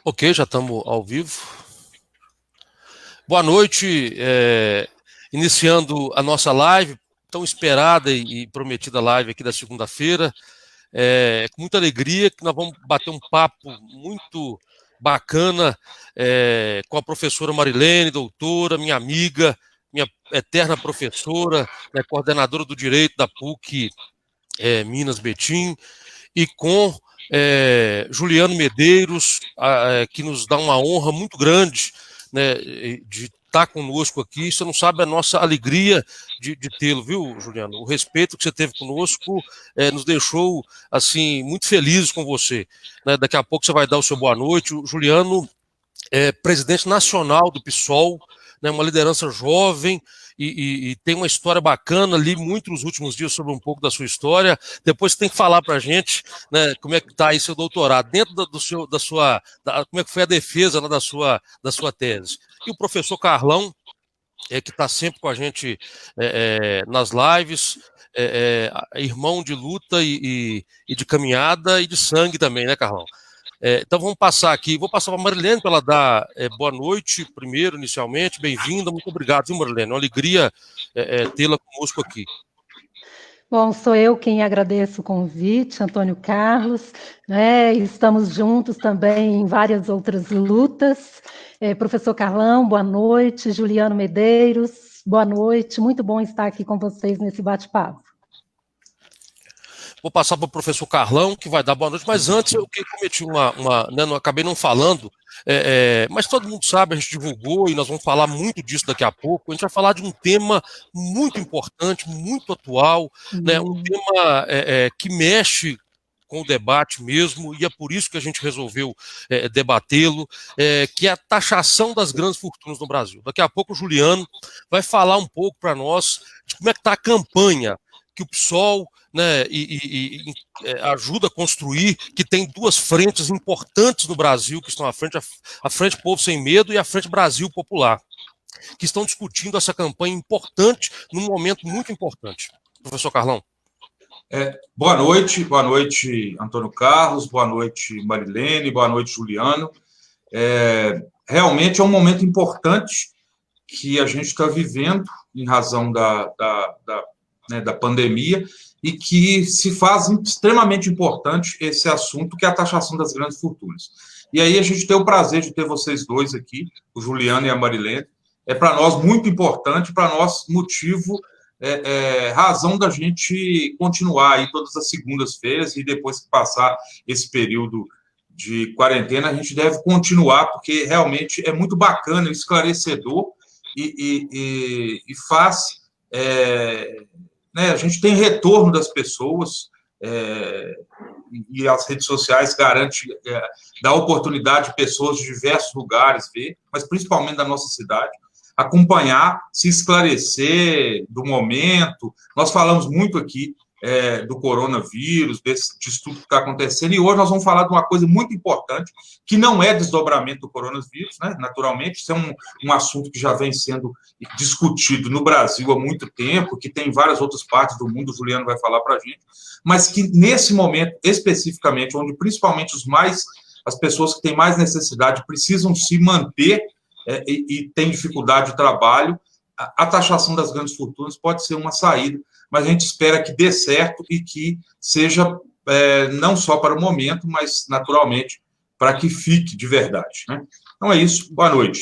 Ok, já estamos ao vivo. Boa noite, iniciando a nossa live, tão esperada e prometida live aqui da segunda-feira. Com muita alegria que nós vamos bater um papo muito bacana com a professora Marilene, doutora, minha amiga, minha eterna professora, né, coordenadora do Direito da PUC Minas Betim, e com Juliano Medeiros, que nos dá uma honra muito grande, né, de estar conosco aqui. Você não sabe a nossa alegria de tê-lo, viu, Juliano? O respeito que você teve conosco nos deixou assim muito felizes com você. Né? Daqui a pouco você vai dar o seu boa noite. O Juliano é presidente nacional do PSOL, né, uma liderança jovem e tem uma história bacana. Li muito nos últimos dias sobre um pouco da sua história. Depois você tem que falar para a gente, né, como é que está aí seu doutorado, dentro como é que foi a defesa, né, da sua tese. E o professor Carlão, que está sempre com a gente nas lives, irmão de luta e de caminhada e de sangue também, né, Carlão? Então vamos passar aqui, vou passar para a Marilene para ela dar boa noite primeiro, inicialmente. Bem-vinda, muito obrigado, viu, Marilene? Uma alegria tê-la conosco aqui. Bom, sou eu quem agradeço o convite, Antônio Carlos, né? Estamos juntos também em várias outras lutas. Professor Carlão, boa noite. Juliano Medeiros, boa noite. Muito bom estar aqui com vocês nesse bate-papo. Vou passar para o professor Carlão, que vai dar boa noite, mas antes eu cometi né, não acabei não falando, mas todo mundo sabe, a gente divulgou e nós vamos falar muito disso daqui a pouco. A gente vai falar de um tema muito importante, muito atual, né, um tema que mexe com o debate mesmo, e é por isso que a gente resolveu debatê-lo, que é a taxação das grandes fortunas no Brasil. Daqui a pouco o Juliano vai falar um pouco para nós de como é que está a campanha que o PSOL, né, ajuda a construir, que tem duas frentes importantes no Brasil, que estão à frente, a Frente Povo Sem Medo e a Frente Brasil Popular, que estão discutindo essa campanha importante, num momento muito importante. Professor Carlão. Boa noite, Antônio Carlos, boa noite, Marilene, boa noite, Juliano. Realmente é um momento importante que a gente está vivendo em razão da pandemia, e que se faz extremamente importante esse assunto, que é a taxação das grandes fortunas. E aí a gente tem o prazer de ter vocês dois aqui, o Juliano e a Marilene. É para nós muito importante, para nós motivo, razão da gente continuar aí todas as segundas-feiras, e depois que passar esse período de quarentena, a gente deve continuar, porque realmente é muito bacana, esclarecedor, e faz... né, a gente tem retorno das pessoas, e as redes sociais garantem, dá oportunidade de pessoas de diversos lugares ver, mas principalmente da nossa cidade, acompanhar, se esclarecer do momento. Nós falamos muito aqui do coronavírus, disso tudo que está acontecendo, e hoje nós vamos falar de uma coisa muito importante, que não é desdobramento do coronavírus, né? Naturalmente, isso é um assunto que já vem sendo discutido no Brasil há muito tempo, que tem em várias outras partes do mundo, o Juliano vai falar para a gente, mas que nesse momento, especificamente, onde principalmente as pessoas que têm mais necessidade precisam se manter e têm dificuldade de trabalho, a taxação das grandes fortunas pode ser uma saída, mas a gente espera que dê certo e que seja não só para o momento, mas, naturalmente, para que fique de verdade, né? Então é isso, boa noite.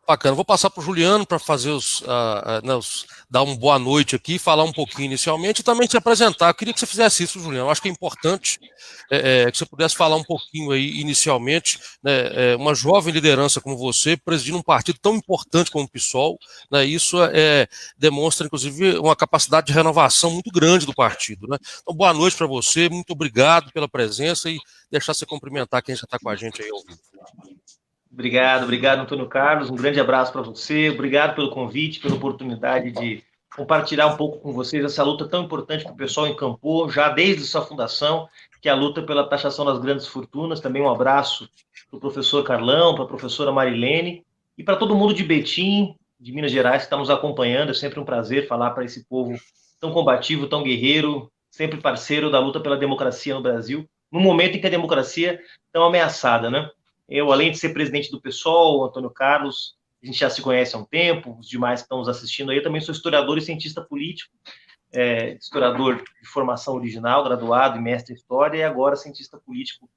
Bacana, vou passar para o Juliano para fazer dar uma boa noite aqui, falar um pouquinho inicialmente e também se apresentar. Eu queria que você fizesse isso, Juliano. Eu acho que é importante que você pudesse falar um pouquinho aí inicialmente, né, uma jovem liderança como você, presidindo um partido tão importante como o PSOL, né, isso demonstra, inclusive, uma capacidade de renovação muito grande do partido, né? Então, boa noite para você, muito obrigado pela presença e deixar você cumprimentar quem já está com a gente aí ao vivo. Obrigado, Antônio Carlos. Um grande abraço para você. Obrigado pelo convite, pela oportunidade de compartilhar um pouco com vocês essa luta tão importante que o pessoal encampou já desde sua fundação, que é a luta pela taxação das grandes fortunas. Também um abraço para o professor Carlão, para a professora Marilene e para todo mundo de Betim, de Minas Gerais, que está nos acompanhando. É sempre um prazer falar para esse povo tão combativo, tão guerreiro, sempre parceiro da luta pela democracia no Brasil. no momento em que a democracia é tão ameaçada, né? Eu, além de ser presidente do PSOL, o Antônio Carlos, a gente já se conhece há um tempo, os demais que estão nos assistindo aí, eu também sou historiador e cientista político, historiador de formação original, graduado e mestre em História, e agora cientista político,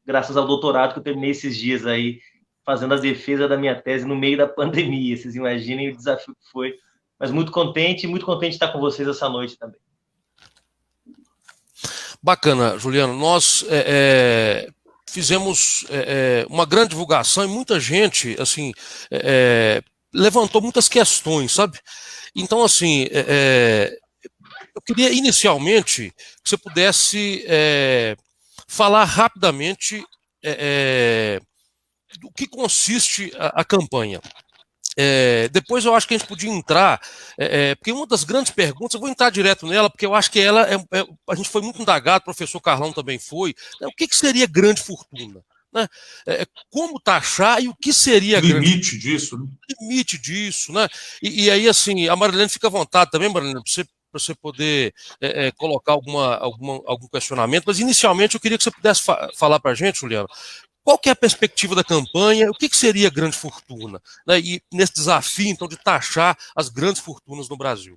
graças ao doutorado que eu terminei esses dias aí, fazendo a defesa da minha tese no meio da pandemia. Vocês imaginem o desafio que foi. Mas muito contente de estar com vocês essa noite também. Bacana, Juliano. Nós fizemos uma grande divulgação e muita gente, assim, levantou muitas questões, sabe? Então, assim, eu queria inicialmente que você pudesse falar rapidamente do que consiste a campanha. Depois eu acho que a gente podia entrar, porque uma das grandes perguntas, eu vou entrar direto nela, porque eu acho que ela a gente foi muito indagado, o professor Carlão também foi, né, o que seria grande fortuna? Né? Como taxar e o que seria limite disso, né? Limite disso, né? E aí, assim, a Marilene fica à vontade também, Marilene, para você poder colocar algum questionamento, mas inicialmente eu queria que você pudesse falar para a gente, Juliano, qual que é a perspectiva da campanha, o que seria grande fortuna, né? E nesse desafio, então, de taxar as grandes fortunas no Brasil.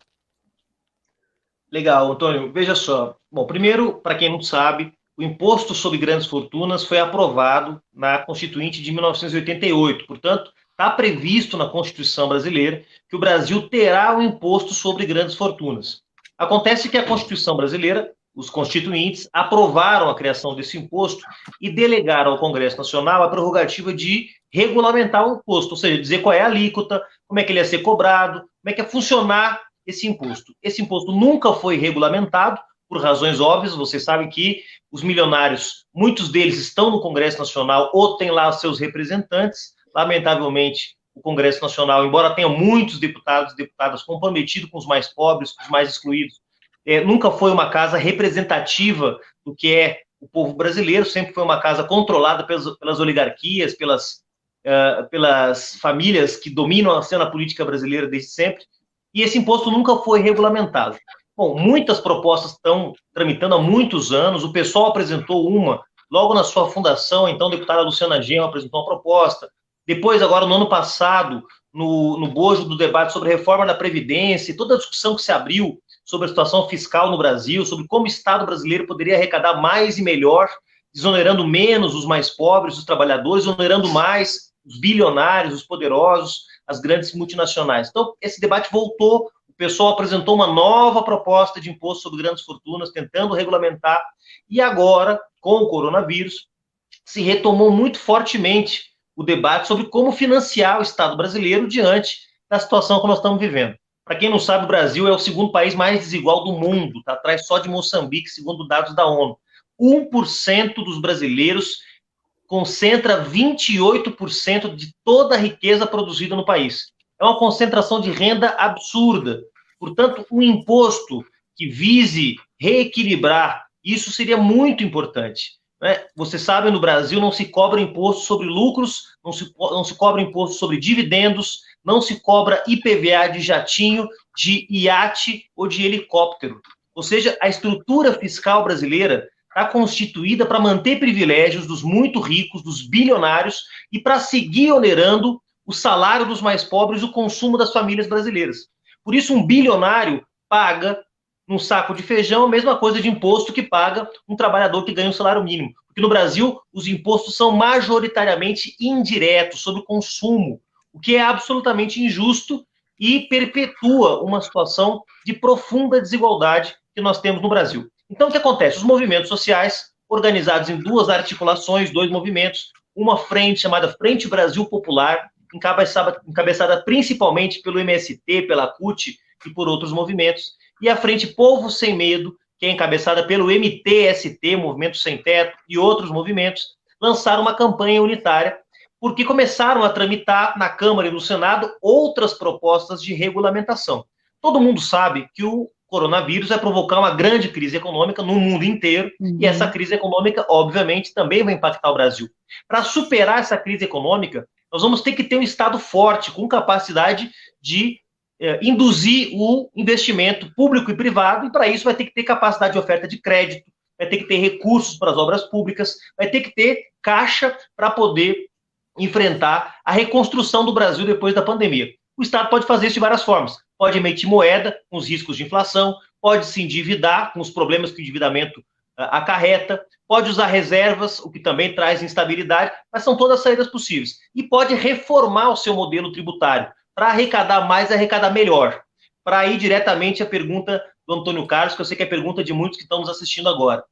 Legal, Antônio, veja só. Bom, primeiro, para quem não sabe, o Imposto sobre Grandes Fortunas foi aprovado na Constituinte de 1988, portanto, está previsto na Constituição brasileira que o Brasil terá um imposto sobre grandes fortunas. Acontece que a Constituição brasileira, os constituintes, aprovaram a criação desse imposto e delegaram ao Congresso Nacional a prerrogativa de regulamentar o imposto, ou seja, dizer qual é a alíquota, como é que ele ia ser cobrado, como é que ia funcionar esse imposto. Esse imposto nunca foi regulamentado, por razões óbvias. Você sabe que os milionários, muitos deles estão no Congresso Nacional ou têm lá os seus representantes. Lamentavelmente, o Congresso Nacional, embora tenha muitos deputados e deputadas comprometidos com os mais pobres, com os mais excluídos, nunca foi uma casa representativa do que é o povo brasileiro, sempre foi uma casa controlada pelas oligarquias, pelas famílias que dominam a cena política brasileira desde sempre, e esse imposto nunca foi regulamentado. Bom, muitas propostas estão tramitando há muitos anos, o PSOL apresentou uma, logo na sua fundação, então a deputada Luciana Genro apresentou uma proposta, depois, agora no ano passado, no bojo do debate sobre a reforma da Previdência, toda a discussão que se abriu sobre a situação fiscal no Brasil, sobre como o Estado brasileiro poderia arrecadar mais e melhor, desonerando menos os mais pobres, os trabalhadores, onerando mais os bilionários, os poderosos, as grandes multinacionais. Então, esse debate voltou, o pessoal apresentou uma nova proposta de imposto sobre grandes fortunas, tentando regulamentar, e agora, com o coronavírus, se retomou muito fortemente o debate sobre como financiar o Estado brasileiro diante da situação que nós estamos vivendo. Para quem não sabe, o Brasil é o segundo país mais desigual do mundo, está atrás só de Moçambique, segundo dados da ONU. 1% dos brasileiros concentra 28% de toda a riqueza produzida no país. É uma concentração de renda absurda. Portanto, um imposto que vise reequilibrar isso seria muito importante. Você sabe, no Brasil não se cobra imposto sobre lucros, não se cobra imposto sobre dividendos, não se cobra IPVA de jatinho, de iate ou de helicóptero. Ou seja, a estrutura fiscal brasileira está constituída para manter privilégios dos muito ricos, dos bilionários, e para seguir onerando o salário dos mais pobres e o consumo das famílias brasileiras. Por isso, um bilionário paga num saco de feijão a mesma coisa de imposto que paga um trabalhador que ganha um salário mínimo. Porque no Brasil, os impostos são majoritariamente indiretos, sobre o consumo, o que é absolutamente injusto e perpetua uma situação de profunda desigualdade que nós temos no Brasil. Então, o que acontece? Os movimentos sociais, organizados em duas articulações, dois movimentos, uma frente chamada Frente Brasil Popular, encabeçada principalmente pelo MST, pela CUT e por outros movimentos, e a Frente Povo Sem Medo, que é encabeçada pelo MTST, Movimento Sem Teto, e outros movimentos, lançaram uma campanha unitária, porque começaram a tramitar na Câmara e no Senado outras propostas de regulamentação. Todo mundo sabe que o coronavírus vai provocar uma grande crise econômica no mundo inteiro, e essa crise econômica, obviamente, também vai impactar o Brasil. Para superar essa crise econômica, nós vamos ter que ter um Estado forte, com capacidade de induzir o investimento público e privado, e para isso vai ter que ter capacidade de oferta de crédito, vai ter que ter recursos para as obras públicas, vai ter que ter caixa para poder enfrentar a reconstrução do Brasil depois da pandemia. O Estado pode fazer isso de várias formas. Pode emitir moeda com os riscos de inflação, pode se endividar com os problemas que o endividamento acarreta, pode usar reservas, o que também traz instabilidade, mas são todas saídas possíveis. E pode reformar o seu modelo tributário para arrecadar mais e arrecadar melhor. Para ir diretamente à pergunta do Antônio Carlos, que eu sei que é a pergunta de muitos que estão nos assistindo agora.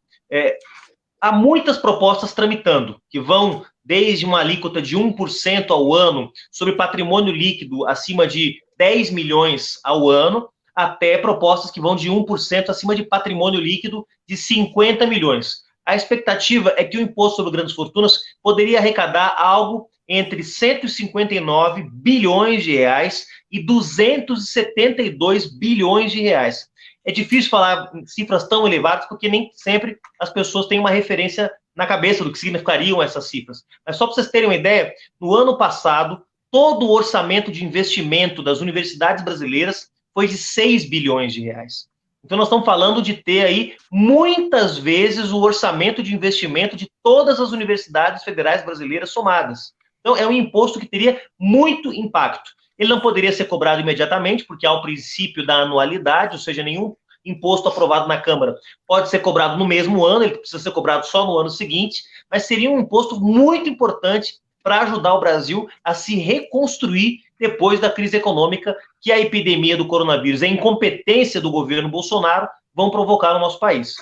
Há muitas propostas tramitando, que vão desde uma alíquota de 1% ao ano sobre patrimônio líquido acima de 10 milhões ao ano, até propostas que vão de 1% acima de patrimônio líquido de 50 milhões. A expectativa é que o imposto sobre grandes fortunas poderia arrecadar algo entre 159 bilhões de reais e 272 bilhões de reais. É difícil falar em cifras tão elevadas, porque nem sempre as pessoas têm uma referência na cabeça do que significariam essas cifras. Mas só para vocês terem uma ideia, no ano passado, todo o orçamento de investimento das universidades brasileiras foi de 6 bilhões de reais. Então nós estamos falando de ter aí muitas vezes o orçamento de investimento de todas as universidades federais brasileiras somadas. Então é um imposto que teria muito impacto. Ele não poderia ser cobrado imediatamente, porque há o princípio da anualidade, ou seja, nenhum imposto aprovado na Câmara pode ser cobrado no mesmo ano, ele precisa ser cobrado só no ano seguinte, mas seria um imposto muito importante para ajudar o Brasil a se reconstruir depois da crise econômica que a epidemia do coronavírus e a incompetência do governo Bolsonaro vão provocar no nosso país.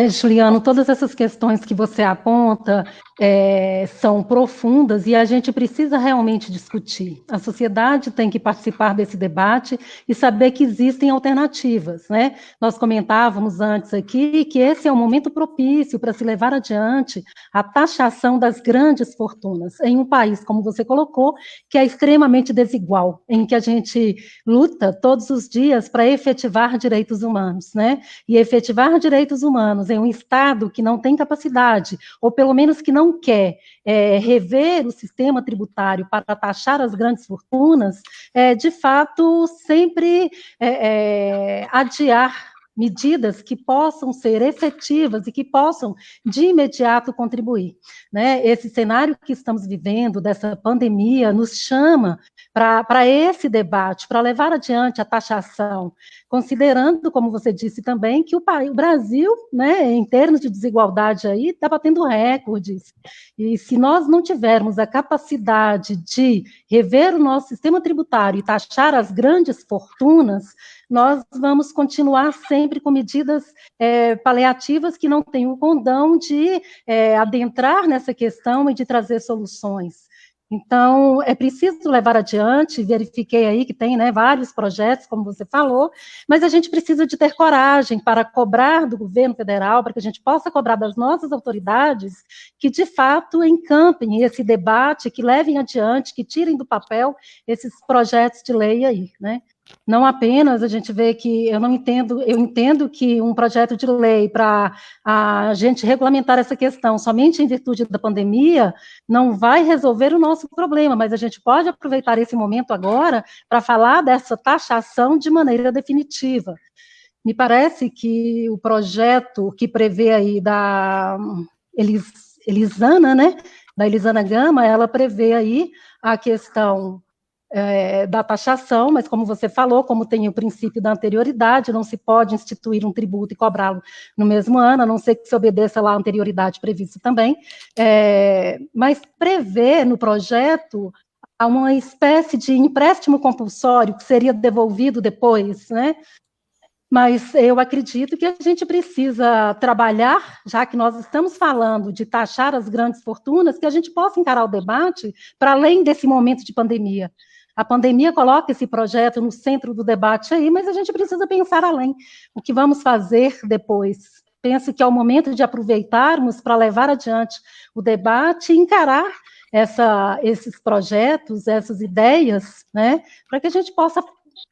Juliano, todas essas questões que você aponta são profundas e a gente precisa realmente discutir. A sociedade tem que participar desse debate e saber que existem alternativas, né? Nós comentávamos antes aqui que esse é um momento propício para se levar adiante a taxação das grandes fortunas em um país, como você colocou, que é extremamente desigual, em que a gente luta todos os dias para efetivar direitos humanos, né? E efetivar direitos humanos em um Estado que não tem capacidade, ou pelo menos que não quer rever o sistema tributário para taxar as grandes fortunas, de fato, sempre adiar medidas que possam ser efetivas e que possam, de imediato, contribuir, né? Esse cenário que estamos vivendo, dessa pandemia, nos chama para esse debate, para levar adiante a taxação, considerando, como você disse também, que o Brasil, né, em termos de desigualdade aí, está batendo recordes. E se nós não tivermos a capacidade de rever o nosso sistema tributário e taxar as grandes fortunas, nós vamos continuar sempre com medidas paliativas que não têm o condão de adentrar nessa questão e de trazer soluções. Então, é preciso levar adiante, verifiquei aí que tem, né, vários projetos, como você falou, mas a gente precisa de ter coragem para cobrar do governo federal, para que a gente possa cobrar das nossas autoridades que, de fato, encampem esse debate, que levem adiante, que tirem do papel esses projetos de lei aí, né? Não apenas a gente vê que, eu entendo que um projeto de lei para a gente regulamentar essa questão somente em virtude da pandemia não vai resolver o nosso problema, mas a gente pode aproveitar esse momento agora para falar dessa taxação de maneira definitiva. Me parece que o projeto que prevê aí da Elisana, né, da Elisana Gama, ela prevê aí a questão da taxação, mas como você falou, como tem o princípio da anterioridade, não se pode instituir um tributo e cobrá-lo no mesmo ano, a não ser que se obedeça lá a anterioridade prevista também, mas prevê no projeto uma espécie de empréstimo compulsório que seria devolvido depois, né? Mas eu acredito que a gente precisa trabalhar, já que nós estamos falando de taxar as grandes fortunas, que a gente possa encarar o debate para além desse momento de pandemia. A pandemia coloca esse projeto no centro do debate aí, mas a gente precisa pensar além. O que vamos fazer depois? Penso que é o momento de aproveitarmos para levar adiante o debate e encarar esses projetos, essas ideias, né, para que a gente possa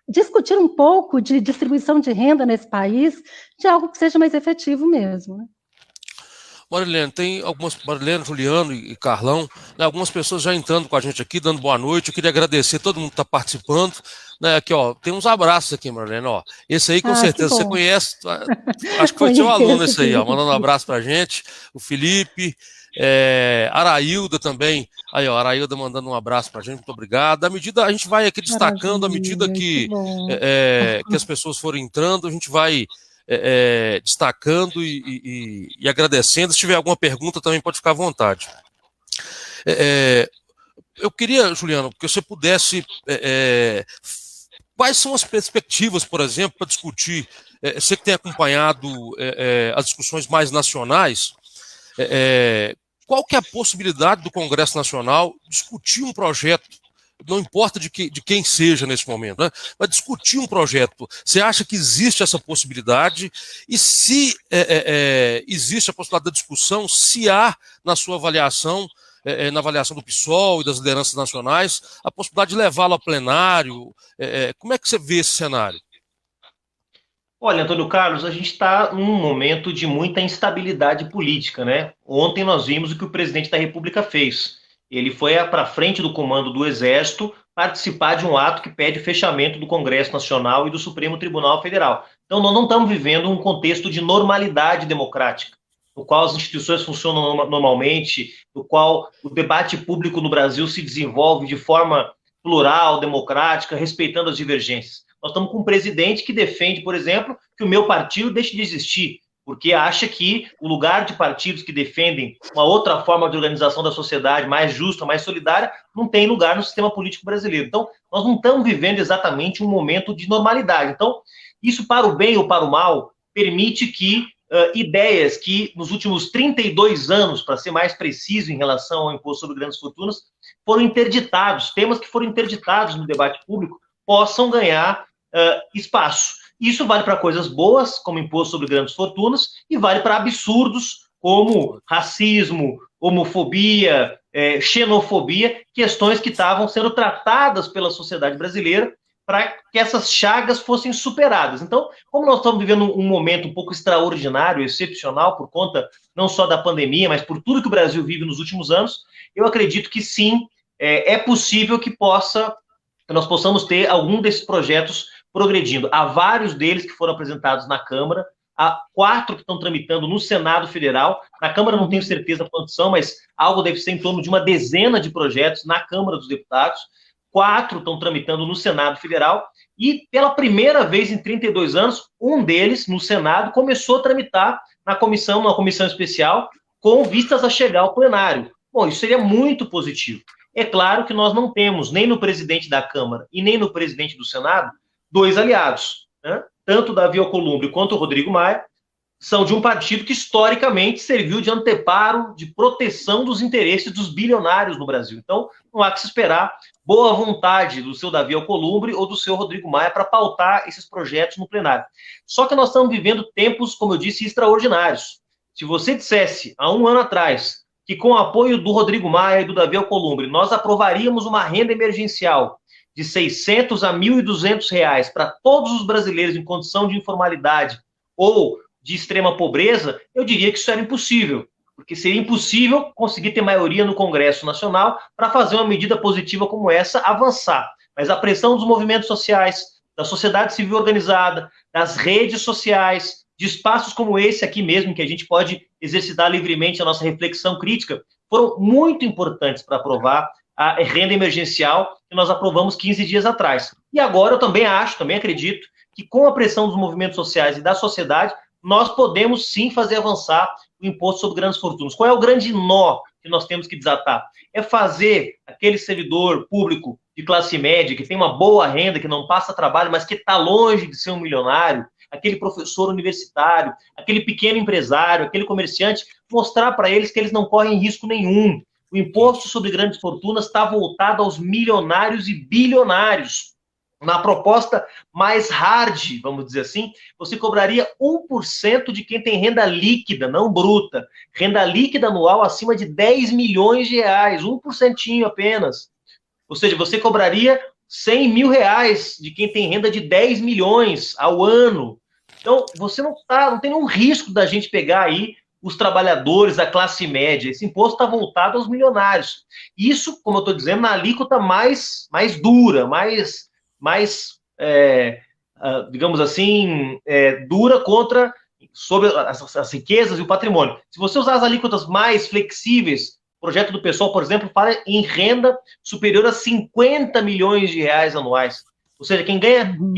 discutir um pouco de distribuição de renda nesse país, de algo que seja mais efetivo mesmo, né? Marilene, tem algumas, Marilene, Juliano e Carlão, né, algumas pessoas já entrando com a gente aqui, dando boa noite. Eu queria agradecer a todo mundo que está participando. Né, aqui, ó, tem uns abraços aqui, Marilene. Ó. Esse aí, com certeza, você conhece. Acho que foi seu aluno esse aí, ó, mandando um abraço para a gente. O Felipe, Arailda também. Aí, ó, Arailda mandando um abraço para a gente, muito obrigado. À medida, a gente vai aqui destacando, à medida que as pessoas forem entrando, a gente vai destacando e agradecendo. Se tiver alguma pergunta, também pode ficar à vontade. Eu queria, Juliano, que você pudesse... quais são as perspectivas, por exemplo, para discutir... você que tem acompanhado as discussões mais nacionais, qual que é a possibilidade do Congresso Nacional discutir um projeto, não importa de quem seja nesse momento, né? Mas discutir um projeto. Você acha que existe essa possibilidade? E se existe a possibilidade da discussão, se há, na sua avaliação, na avaliação do PSOL e das lideranças nacionais, a possibilidade de levá-lo a plenário? Como é que você vê esse cenário? Olha, Antônio Carlos, a gente está num momento de muita instabilidade política, né? Ontem nós vimos o que o presidente da República fez. Ele foi para frente do comando do Exército participar de um ato que pede fechamento do Congresso Nacional e do Supremo Tribunal Federal. Então, nós não estamos vivendo um contexto de normalidade democrática, no qual as instituições funcionam normalmente, no qual o debate público no Brasil se desenvolve de forma plural, democrática, respeitando as divergências. Nós estamos com um presidente que defende, por exemplo, que o meu partido deixe de existir, porque acha que o lugar de partidos que defendem uma outra forma de organização da sociedade, mais justa, mais solidária, não tem lugar no sistema político brasileiro. Então, nós não estamos vivendo exatamente um momento de normalidade. Então, isso, para o bem ou para o mal, permite que ideias que, nos últimos 32 anos, para ser mais preciso em relação ao imposto sobre grandes fortunas, foram interditados, temas que foram interditados no debate público, possam ganhar espaço. Isso vale para coisas boas, como imposto sobre grandes fortunas, e vale para absurdos, como racismo, homofobia, xenofobia, questões que estavam sendo tratadas pela sociedade brasileira para que essas chagas fossem superadas. Então, como nós estamos vivendo um momento um pouco extraordinário, excepcional, por conta não só da pandemia, mas por tudo que o Brasil vive nos últimos anos, eu acredito que sim, é possível que nós possamos ter algum desses projetos progredindo. Há vários deles que foram apresentados na Câmara, há 4 que estão tramitando no Senado Federal. Na Câmara não tenho certeza quantos são, mas algo deve ser em torno de uma dezena de projetos na Câmara dos Deputados. 4 estão tramitando no Senado Federal e, pela primeira vez em 32 anos, um deles, no Senado, começou a tramitar na comissão, uma comissão especial, com vistas a chegar ao plenário. Bom, isso seria muito positivo. É claro que nós não temos, nem no presidente da Câmara e nem no presidente do Senado, 2 aliados, né? Tanto o Davi Alcolumbre quanto o Rodrigo Maia são de um partido que historicamente serviu de anteparo, de proteção dos interesses dos bilionários no Brasil. Então, não há que se esperar boa vontade do seu Davi Alcolumbre ou do seu Rodrigo Maia para pautar esses projetos no plenário. Só que nós estamos vivendo tempos, como eu disse, extraordinários. Se você dissesse, há um ano atrás, que com o apoio do Rodrigo Maia e do Davi Alcolumbre, nós aprovaríamos uma renda emergencial de R$600 a R$1.200 para todos os brasileiros em condição de informalidade ou de extrema pobreza, eu diria que isso era impossível, porque seria impossível conseguir ter maioria no Congresso Nacional para fazer uma medida positiva como essa avançar. Mas a pressão dos movimentos sociais, da sociedade civil organizada, das redes sociais, de espaços como esse aqui mesmo, que a gente pode exercitar livremente a nossa reflexão crítica, foram muito importantes para aprovar a renda emergencial que nós aprovamos 15 dias atrás. E agora eu também acredito, que com a pressão dos movimentos sociais e da sociedade, nós podemos sim fazer avançar o imposto sobre grandes fortunas. Qual é o grande nó que nós temos que desatar? É fazer aquele servidor público de classe média, que tem uma boa renda, que não passa trabalho, mas que está longe de ser um milionário, aquele professor universitário, aquele pequeno empresário, aquele comerciante, mostrar para eles que eles não correm risco nenhum. O imposto sobre grandes fortunas está voltado aos milionários e bilionários. Na proposta mais hard, vamos dizer assim, você cobraria 1% de quem tem renda líquida, não bruta. Renda líquida anual acima de 10 milhões de reais, 1% apenas. Ou seja, você cobraria 100 mil reais de quem tem renda de 10 milhões ao ano. Então, você não tem nenhum risco da gente pegar aí os trabalhadores, a classe média. Esse imposto está voltado aos milionários. Isso, como eu estou dizendo, na alíquota mais dura, digamos assim, dura sobre as riquezas e o patrimônio. Se você usar as alíquotas mais flexíveis, o projeto do PSOL, por exemplo, fala em renda superior a 50 milhões de reais anuais. Ou seja, quem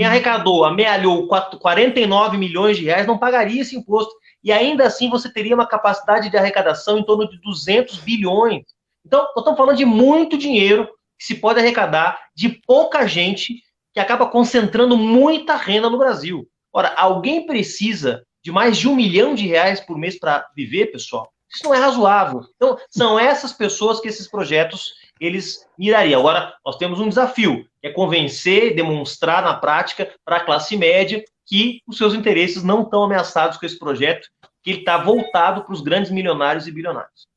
arrecadou, amealhou 49 milhões de reais não pagaria esse imposto. E ainda assim você teria uma capacidade de arrecadação em torno de 200 bilhões. Então, nós estamos falando de muito dinheiro que se pode arrecadar de pouca gente, que acaba concentrando muita renda no Brasil. Ora, alguém precisa de mais de R$1 milhão por mês para viver, pessoal? Isso não é razoável. Então, são essas pessoas que esses projetos eles mirariam. Agora, nós temos um desafio, que é convencer, demonstrar na prática para a classe média que os seus interesses não estão ameaçados com esse projeto, que ele está voltado para os grandes milionários e bilionários.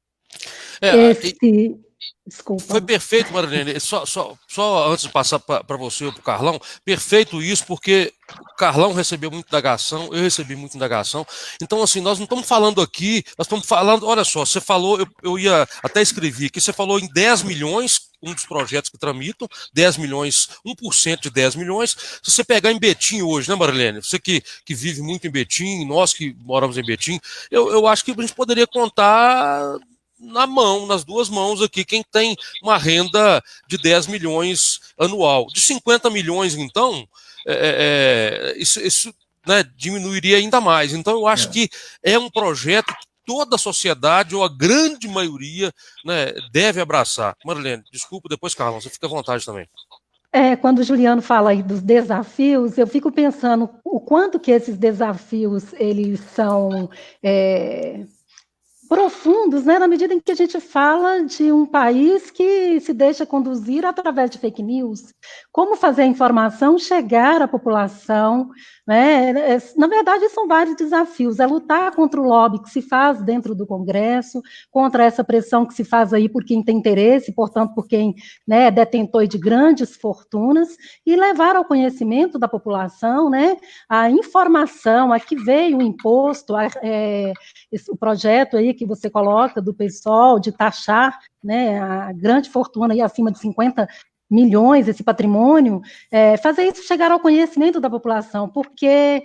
Desculpa. Foi perfeito, Marilene. Só antes de passar para você ou para o Carlão, perfeito isso, porque o Carlão recebeu muita indagação, eu recebi muita indagação. Então, assim, nós não estamos falando aqui, nós estamos falando, olha só, você falou, eu ia até escrever aqui, você falou em 10 milhões, um dos projetos que tramitam, 10 milhões, 1% de 10 milhões. Se você pegar em Betim hoje, né, Marilene? Você que vive muito em Betim, nós que moramos em Betim, eu acho que a gente poderia contar nas duas mãos aqui, quem tem uma renda de 10 milhões anual. De 50 milhões, então, isso né, diminuiria ainda mais. Então, eu acho que é um projeto que toda a sociedade, ou a grande maioria, né, deve abraçar. Marilene, desculpa, depois, Carlão, você fica à vontade também. Quando o Juliano fala aí dos desafios, eu fico pensando o quanto que esses desafios, eles são profundos, né, na medida em que a gente fala de um país que se deixa conduzir através de fake news. Como fazer a informação chegar à população, né? Na verdade, são vários desafios. É lutar contra o lobby que se faz dentro do Congresso, contra essa pressão que se faz aí por quem tem interesse, portanto, por quem, né, é detentor de grandes fortunas, e levar ao conhecimento da população, né, a informação, a que veio o imposto, o projeto aí que você coloca do PSOL de taxar, né, a grande fortuna aí acima de 50 milhões, esse patrimônio, fazer isso chegar ao conhecimento da população, porque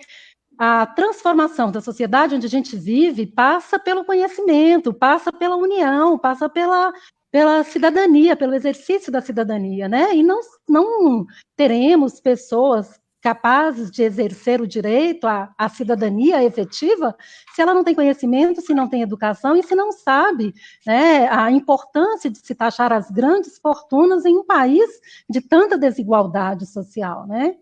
a transformação da sociedade onde a gente vive passa pelo conhecimento, passa pela união, passa pela cidadania, pelo exercício da cidadania, né? E não teremos pessoas capazes de exercer o direito à cidadania efetiva se ela não tem conhecimento, se não tem educação e se não sabe, né, a importância de se taxar as grandes fortunas em um país de tanta desigualdade social, né?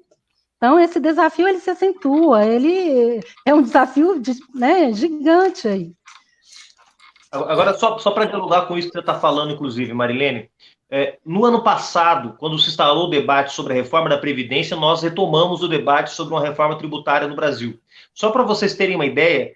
Então, esse desafio, ele se acentua, ele é um desafio gigante aí. Agora, só para dialogar com isso que você está falando, inclusive, Marilene, no ano passado, quando se instalou o debate sobre a reforma da Previdência, nós retomamos o debate sobre uma reforma tributária no Brasil. Só para vocês terem uma ideia,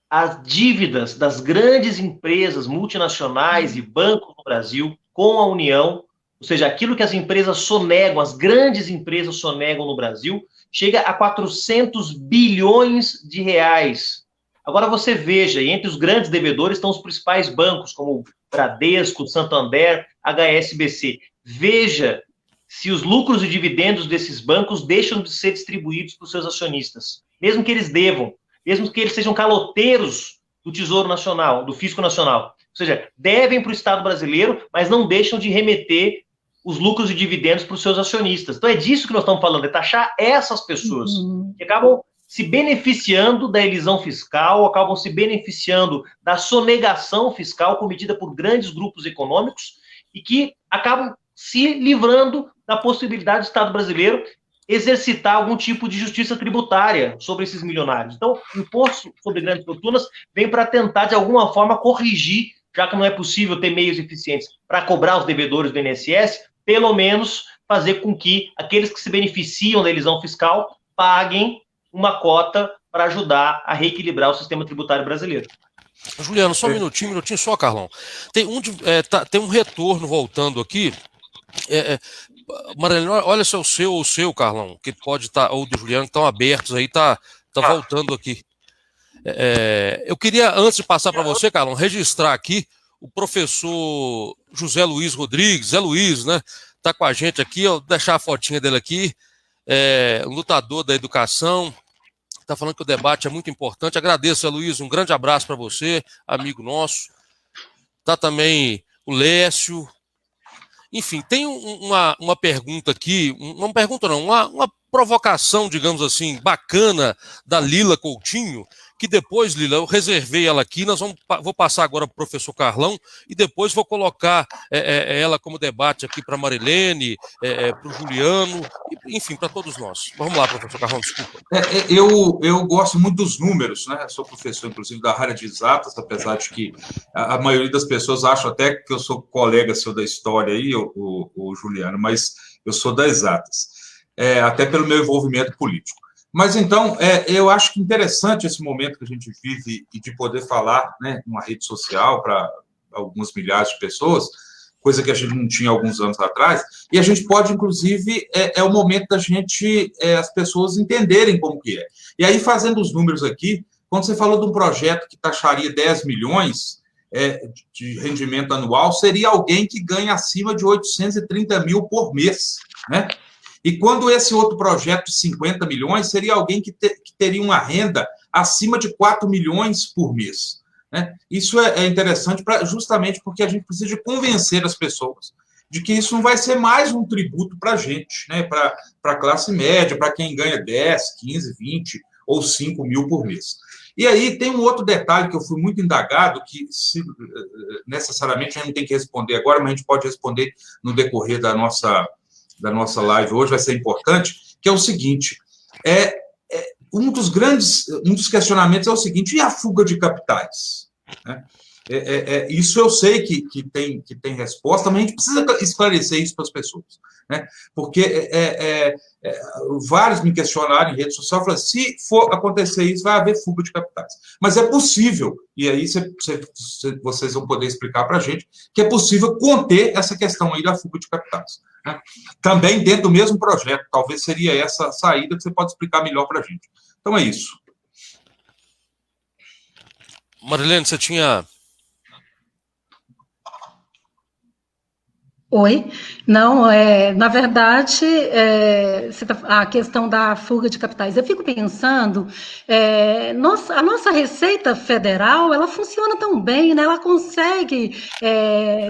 as dívidas das grandes empresas multinacionais e bancos no Brasil com a União, ou seja, aquilo que as empresas sonegam, as grandes empresas sonegam no Brasil, chega a 400 bilhões de reais. Agora você veja, e entre os grandes devedores estão os principais bancos, como Bradesco, Santander, HSBC. Veja se os lucros e dividendos desses bancos deixam de ser distribuídos para os seus acionistas, mesmo que eles devam, mesmo que eles sejam caloteiros do Tesouro Nacional, do Fisco Nacional. Ou seja, devem para o Estado brasileiro, mas não deixam de remeter os lucros e dividendos para os seus acionistas. Então é disso que nós estamos falando, é taxar essas pessoas que acabam se beneficiando da elisão fiscal, acabam se beneficiando da sonegação fiscal cometida por grandes grupos econômicos e que acabam se livrando da possibilidade do Estado brasileiro exercitar algum tipo de justiça tributária sobre esses milionários. Então, o imposto sobre grandes fortunas vem para tentar, de alguma forma, corrigir, já que não é possível ter meios eficientes para cobrar os devedores do INSS, pelo menos fazer com que aqueles que se beneficiam da elisão fiscal paguem uma cota para ajudar a reequilibrar o sistema tributário brasileiro. Juliano, só um minutinho só, Carlão. Tem um retorno voltando aqui. Marilene, olha se é o seu, Carlão, que pode estar, ou do Juliano, que estão abertos aí, tá voltando aqui. Eu queria, antes de passar para você, Carlão, registrar aqui o professor José Luiz Rodrigues. Zé Luiz, né? Está com a gente aqui, vou deixar a fotinha dele aqui, lutador da educação, está falando que o debate é muito importante. Agradeço, Zé Luiz, um grande abraço para você, amigo nosso. Está também o Lécio. Enfim, tem uma pergunta aqui, uma pergunta não, uma provocação, digamos assim, bacana da Lila Coutinho, que depois, Lila, eu reservei ela aqui, vou passar agora para o professor Carlão, e depois vou colocar ela como debate aqui para a Marilene, para o Juliano, enfim, para todos nós. Vamos lá, professor Carlão, desculpa. Eu gosto muito dos números, né? Eu sou professor, inclusive, da área de exatas, apesar de que a maioria das pessoas acham até que eu sou colega seu da história aí, o Juliano, mas eu sou das exatas, até pelo meu envolvimento político. Mas, então, eu acho que interessante esse momento que a gente vive e de poder falar, né, numa rede social para algumas milhares de pessoas, coisa que a gente não tinha alguns anos atrás, e a gente pode, inclusive, é o momento da gente, as pessoas entenderem como que é. E aí, fazendo os números aqui, quando você falou de um projeto que taxaria 10 milhões de rendimento anual, seria alguém que ganha acima de 830 mil por mês, né? E quando esse outro projeto de 50 milhões, seria alguém que teria uma renda acima de 4 milhões por mês, né? Isso é interessante justamente porque a gente precisa de convencer as pessoas de que isso não vai ser mais um tributo para a gente, né? Para a classe média, para quem ganha 10, 15, 20 ou 5 mil por mês. E aí tem um outro detalhe que eu fui muito indagado, que necessariamente a gente não tem que responder agora, mas a gente pode responder no decorrer da nossa live hoje, vai ser importante, que é o seguinte, um dos questionamentos é o seguinte, e a fuga de capitais? Né? Isso eu sei que tem resposta, mas a gente precisa esclarecer isso para as pessoas, né? Porque vários me questionaram em rede social, falaram, se for acontecer isso, vai haver fuga de capitais. Mas é possível, e aí vocês vão poder explicar para a gente, que é possível conter essa questão aí da fuga de capitais, né? Também dentro do mesmo projeto, talvez seria essa saída que você pode explicar melhor para a gente. Então é isso. Marilene, você tinha... Oi, não, na verdade, a questão da fuga de capitais, eu fico pensando, a nossa Receita Federal, ela funciona tão bem, né? Ela consegue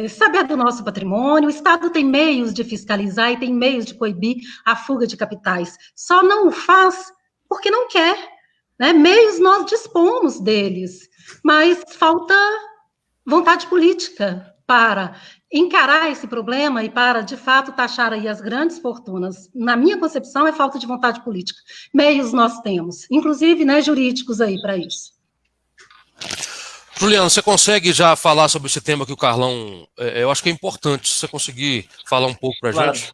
saber do nosso patrimônio, o Estado tem meios de fiscalizar e tem meios de coibir a fuga de capitais, só não o faz porque não quer, né? Meios nós dispomos deles, mas falta vontade política para encarar esse problema e para, de fato, taxar aí as grandes fortunas. Na minha concepção, é falta de vontade política. Meios nós temos, inclusive, né, jurídicos aí para isso. Juliano, você consegue já falar sobre esse tema que o Carlão... eu acho que é importante, se você conseguir falar um pouco para a gente.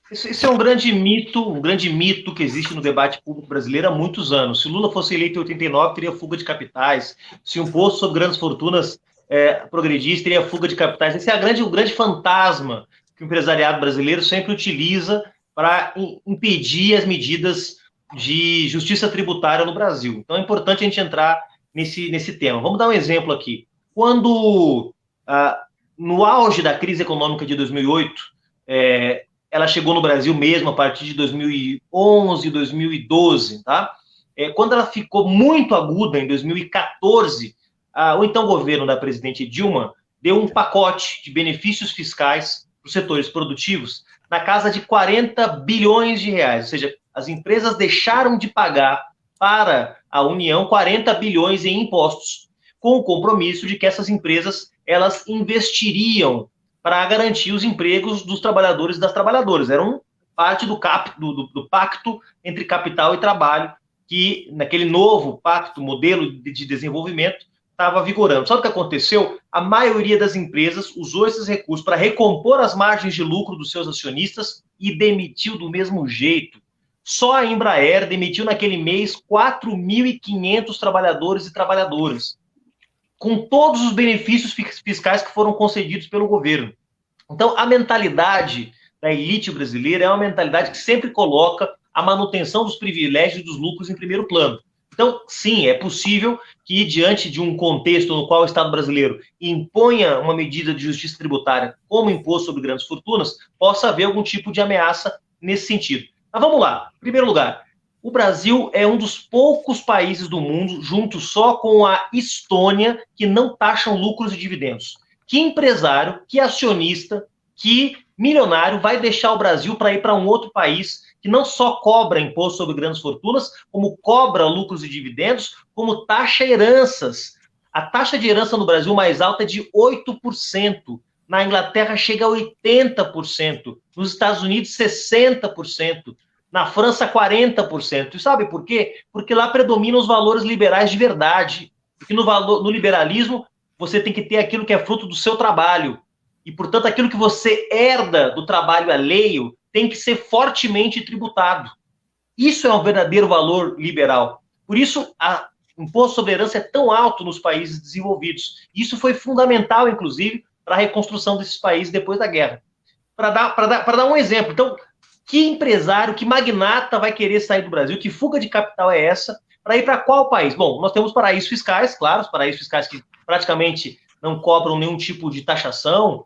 Esse é um grande mito que existe no debate público brasileiro há muitos anos. Se Lula fosse eleito em 89, teria fuga de capitais. Se o imposto sobre grandes fortunas progredista, teria fuga de capitais. Esse é o grande fantasma que o empresariado brasileiro sempre utiliza para impedir as medidas de justiça tributária no Brasil. Então é importante a gente entrar nesse tema. Vamos dar um exemplo aqui. Quando, no auge da crise econômica de 2008, ela chegou no Brasil mesmo a partir de 2011, 2012, tá? Quando ela ficou muito aguda, em 2014, o então governo da presidente Dilma deu um pacote de benefícios fiscais para os setores produtivos na casa de 40 bilhões de reais, ou seja, as empresas deixaram de pagar para a União 40 bilhões em impostos, com o compromisso de que essas empresas elas investiriam para garantir os empregos dos trabalhadores e das trabalhadoras. Era parte do pacto entre capital e trabalho, que naquele novo pacto, modelo de desenvolvimento, estava vigorando. Sabe o que aconteceu? A maioria das empresas usou esses recursos para recompor as margens de lucro dos seus acionistas e demitiu do mesmo jeito. Só a Embraer demitiu naquele mês 4.500 trabalhadores e trabalhadoras, com todos os benefícios fiscais que foram concedidos pelo governo. Então, a mentalidade da elite brasileira é uma mentalidade que sempre coloca a manutenção dos privilégios e dos lucros em primeiro plano. Então, sim, é possível que, diante de um contexto no qual o Estado brasileiro imponha uma medida de justiça tributária como imposto sobre grandes fortunas, possa haver algum tipo de ameaça nesse sentido. Mas vamos lá. Em primeiro lugar, o Brasil é um dos poucos países do mundo, junto só com a Estônia, que não taxam lucros e dividendos. Que empresário, que acionista, que milionário vai deixar o Brasil para ir para um outro país que não só cobra imposto sobre grandes fortunas, como cobra lucros e dividendos, como taxa heranças. A taxa de herança no Brasil mais alta é de 8%. Na Inglaterra chega a 80%. Nos Estados Unidos, 60%. Na França, 40%. E sabe por quê? Porque lá predominam os valores liberais de verdade. Porque no liberalismo, você tem que ter aquilo que é fruto do seu trabalho. E, portanto, aquilo que você herda do trabalho alheio tem que ser fortemente tributado. Isso é um verdadeiro valor liberal. Por isso, o imposto sobre herança é tão alto nos países desenvolvidos. Isso foi fundamental, inclusive, para a reconstrução desses países depois da guerra. Para dar um exemplo, então, que empresário, que magnata vai querer sair do Brasil? Que fuga de capital é essa? Para ir para qual país? Bom, nós temos paraísos fiscais, claro, os paraísos fiscais que praticamente não cobram nenhum tipo de taxação,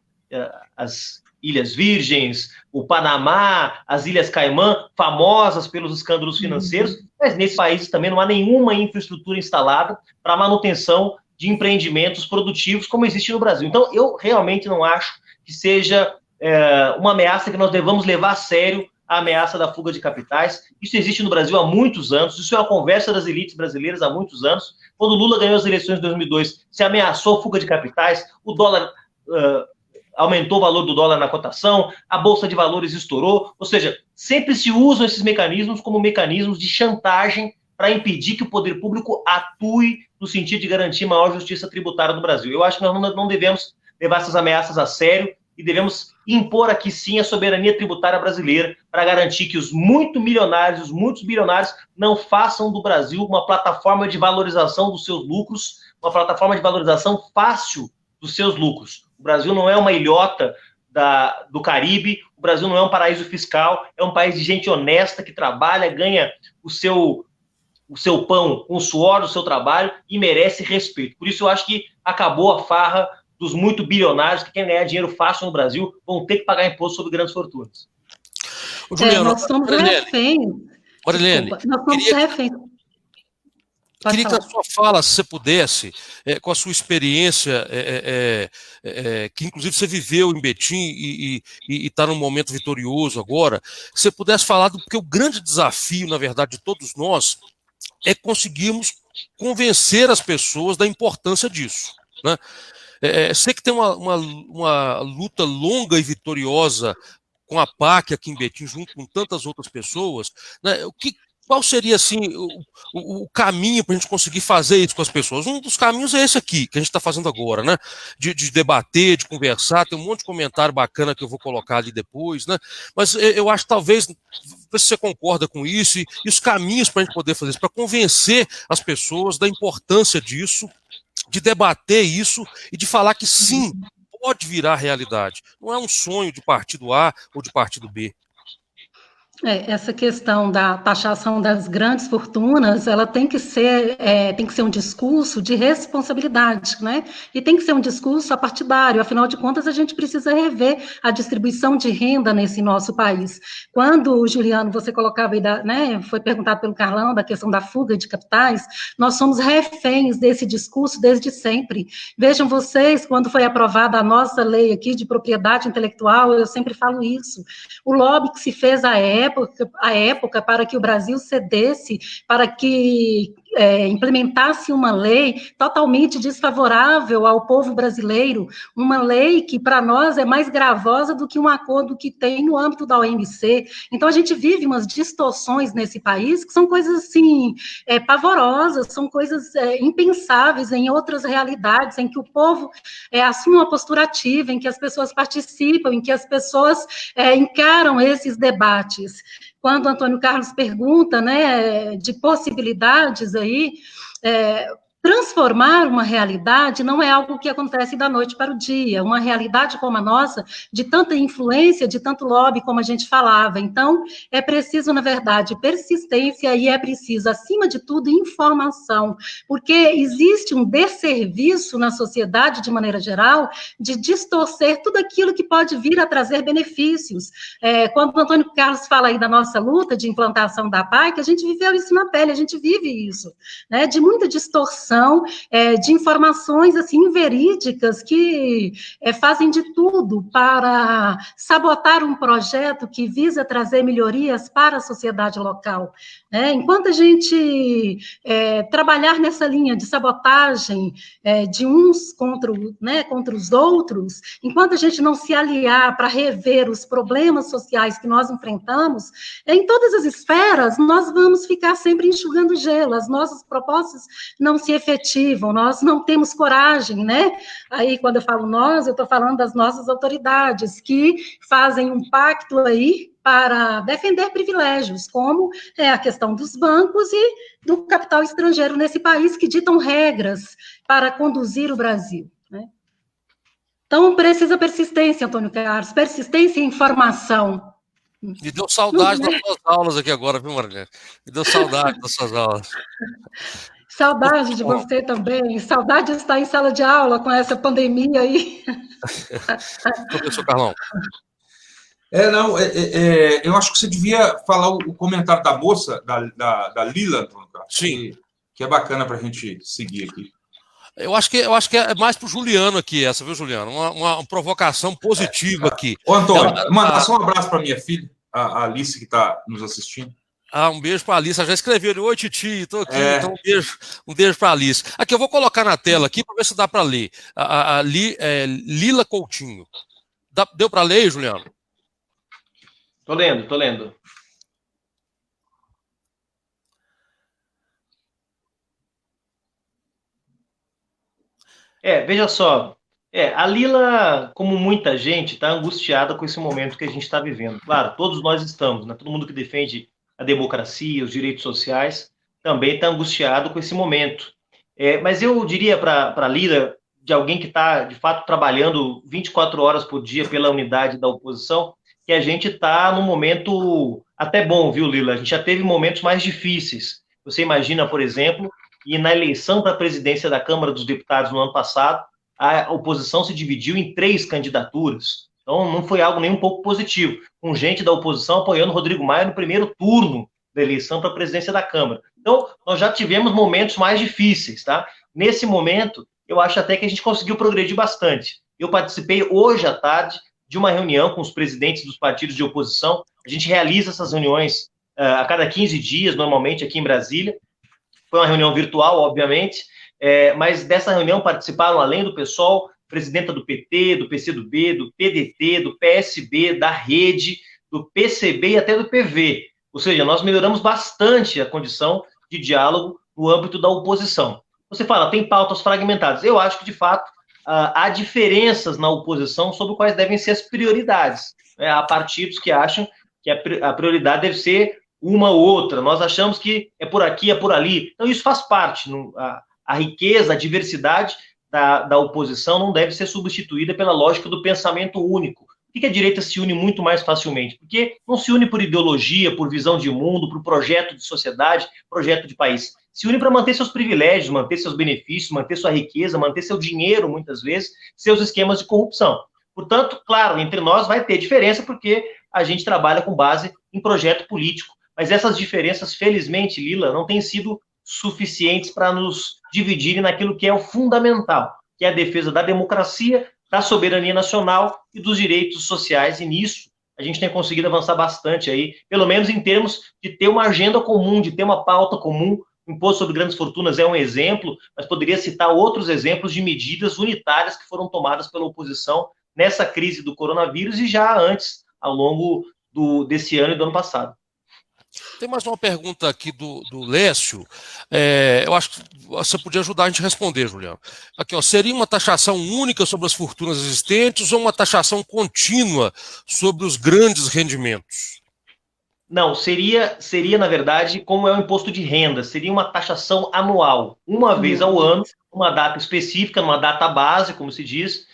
as Ilhas Virgens, o Panamá, as Ilhas Caimã, famosas pelos escândalos financeiros, mas nesses países também não há nenhuma infraestrutura instalada para manutenção de empreendimentos produtivos como existe no Brasil. Então, eu realmente não acho que seja uma ameaça que nós devamos levar a sério, a ameaça da fuga de capitais. Isso existe no Brasil há muitos anos, isso é uma conversa das elites brasileiras há muitos anos. Quando Lula ganhou as eleições de 2002, se ameaçou a fuga de capitais, o dólar aumentou o valor do dólar na cotação, a Bolsa de Valores estourou, ou seja, sempre se usam esses mecanismos como mecanismos de chantagem para impedir que o poder público atue no sentido de garantir maior justiça tributária no Brasil. Eu acho que nós não devemos levar essas ameaças a sério e devemos impor aqui sim a soberania tributária brasileira para garantir que os muitos bilionários não façam do Brasil uma plataforma de valorização dos seus lucros, uma plataforma de valorização fácil dos seus lucros. O Brasil não é uma ilhota do Caribe, o Brasil não é um paraíso fiscal, é um país de gente honesta que trabalha, ganha o seu pão com o suor do seu trabalho e merece respeito. Por isso eu acho que acabou a farra dos muito bilionários que querem ganhar dinheiro fácil no Brasil, vão ter que pagar imposto sobre grandes fortunas. Juliano, nós somos reféns. Marilene, nós somos reféns. Queria que na sua fala, se você pudesse, com a sua experiência, que inclusive você viveu em Betim e está num momento vitorioso agora, você pudesse falar porque o grande desafio, na verdade, de todos nós é conseguirmos convencer as pessoas da importância disso, né? Sei que tem uma luta longa e vitoriosa com a PAC aqui em Betim, junto com tantas outras pessoas, né? Qual seria, assim, o caminho para a gente conseguir fazer isso com as pessoas? Um dos caminhos é esse aqui, que a gente está fazendo agora, né? De debater, de conversar, tem um monte de comentário bacana que eu vou colocar ali depois, né? Mas eu acho que talvez, se você concorda com isso, e os caminhos para a gente poder fazer isso, para convencer as pessoas da importância disso, de debater isso e de falar que sim, pode virar realidade. Não é um sonho de partido A ou de partido B. Essa questão da taxação das grandes fortunas, ela tem que ser um discurso de responsabilidade, né? E tem que ser um discurso apartidário, afinal de contas, a gente precisa rever a distribuição de renda nesse nosso país. Quando, Juliano, você colocava aí, foi perguntado pelo Carlão, da questão da fuga de capitais, nós somos reféns desse discurso desde sempre. Vejam vocês, quando foi aprovada a nossa lei aqui de propriedade intelectual, eu sempre falo isso, o lobby que se fez à época para que o Brasil cedesse, para que implementasse uma lei totalmente desfavorável ao povo brasileiro, uma lei que para nós é mais gravosa do que um acordo que tem no âmbito da OMC. Então a gente vive umas distorções nesse país que são coisas assim pavorosas, são coisas impensáveis em outras realidades, em que o povo assume uma postura ativa, em que as pessoas participam, em que as pessoas encaram esses debates. Quando o Antônio Carlos pergunta, né, de possibilidades aí, transformar uma realidade não é algo que acontece da noite para o dia, uma realidade como a nossa, de tanta influência, de tanto lobby, como a gente falava. Então, é preciso, na verdade, persistência e é preciso, acima de tudo, informação, porque existe um desserviço na sociedade, de maneira geral, de distorcer tudo aquilo que pode vir a trazer benefícios. Quando o Antônio Carlos fala aí da nossa luta de implantação da PAI, que a gente viveu isso na pele, a gente vive isso, né, de muita distorção, de informações assim inverídicas que fazem de tudo para sabotar um projeto que visa trazer melhorias para a sociedade local. Enquanto a gente trabalhar nessa linha de sabotagem de uns contra os outros, enquanto a gente não se aliar para rever os problemas sociais que nós enfrentamos, em todas as esferas, nós vamos ficar sempre enxugando gelo, as nossas propostas não se efetivam, nós não temos coragem, né? Aí, quando eu falo nós, eu estou falando das nossas autoridades, que fazem um pacto aí para defender privilégios, como a questão dos bancos e do capital estrangeiro nesse país, que ditam regras para conduzir o Brasil, né? Então, precisa persistência, Antônio Carlos, persistência e informação. Me deu saudade das suas aulas aqui agora, viu, Marilene? Me deu saudade das suas aulas. Saudade de você também, saudade de estar em sala de aula com essa pandemia aí. Professor Carlão. Eu acho que você devia falar o comentário da moça, da Lila, Antônio Carlos. Sim. Que é bacana para a gente seguir aqui. Eu acho que é mais para o Juliano aqui essa, viu, Juliano? Uma provocação positiva aqui. Ô, Antônio, manda só um abraço para minha filha, a Alice, que está nos assistindo. Um beijo para a Alice. Já escreveu, oi, Titi, estou aqui. Então, um beijo para a Alice. Aqui, eu vou colocar na tela aqui para ver se dá para ler. Lila Coutinho. Deu para ler, Juliano? Tô lendo. Veja só. A Lila, como muita gente, está angustiada com esse momento que a gente está vivendo. Claro, todos nós estamos, né? Todo mundo que defende a democracia, os direitos sociais, também está angustiado com esse momento. Mas eu diria para a Lila, de alguém que está, de fato, trabalhando 24 horas por dia pela unidade da oposição, que a gente está num momento até bom, viu, Lila? A gente já teve momentos mais difíceis. Você imagina, por exemplo, que na eleição para a presidência da Câmara dos Deputados no ano passado, a oposição se dividiu em 3 candidaturas. Então, não foi algo nem um pouco positivo, com gente da oposição apoiando Rodrigo Maia no primeiro turno da eleição para a presidência da Câmara. Então, nós já tivemos momentos mais difíceis, tá? Nesse momento, eu acho até que a gente conseguiu progredir bastante. Eu participei hoje à tarde de uma reunião com os presidentes dos partidos de oposição. A gente realiza essas reuniões a cada 15 dias, normalmente, aqui em Brasília. Foi uma reunião virtual, obviamente, mas dessa reunião participaram, além do PSOL, presidenta do PT, do PCdoB, do PDT, do PSB, da Rede, do PCB e até do PV. Ou seja, nós melhoramos bastante a condição de diálogo no âmbito da oposição. Você fala, tem pautas fragmentadas. Eu acho que, de fato, há diferenças na oposição sobre quais devem ser as prioridades. Há partidos que acham que a prioridade deve ser uma ou outra. Nós achamos que é por aqui, é por ali. Então, isso faz parte. A riqueza, a diversidade da oposição não deve ser substituída pela lógica do pensamento único. Por que a direita se une muito mais facilmente? Porque não se une por ideologia, por visão de mundo, por projeto de sociedade, projeto de país. Se une para manter seus privilégios, manter seus benefícios, manter sua riqueza, manter seu dinheiro, muitas vezes, seus esquemas de corrupção. Portanto, claro, entre nós vai ter diferença porque a gente trabalha com base em projeto político. Mas essas diferenças, felizmente, Lila, não têm sido suficientes para nos dividirem naquilo que é o fundamental, que é a defesa da democracia, da soberania nacional e dos direitos sociais, e nisso a gente tem conseguido avançar bastante aí, pelo menos em termos de ter uma agenda comum, de ter uma pauta comum. O imposto sobre grandes fortunas é um exemplo, mas poderia citar outros exemplos de medidas unitárias que foram tomadas pela oposição nessa crise do coronavírus e já antes, ao longo desse ano e do ano passado. Tem mais uma pergunta aqui do Lécio. Eu acho que você podia ajudar a gente a responder, Juliano. Aqui, seria uma taxação única sobre as fortunas existentes ou uma taxação contínua sobre os grandes rendimentos? Não, seria, na verdade, como é o imposto de renda, seria uma taxação anual, uma vez ao ano, uma data específica, uma data base, como se diz,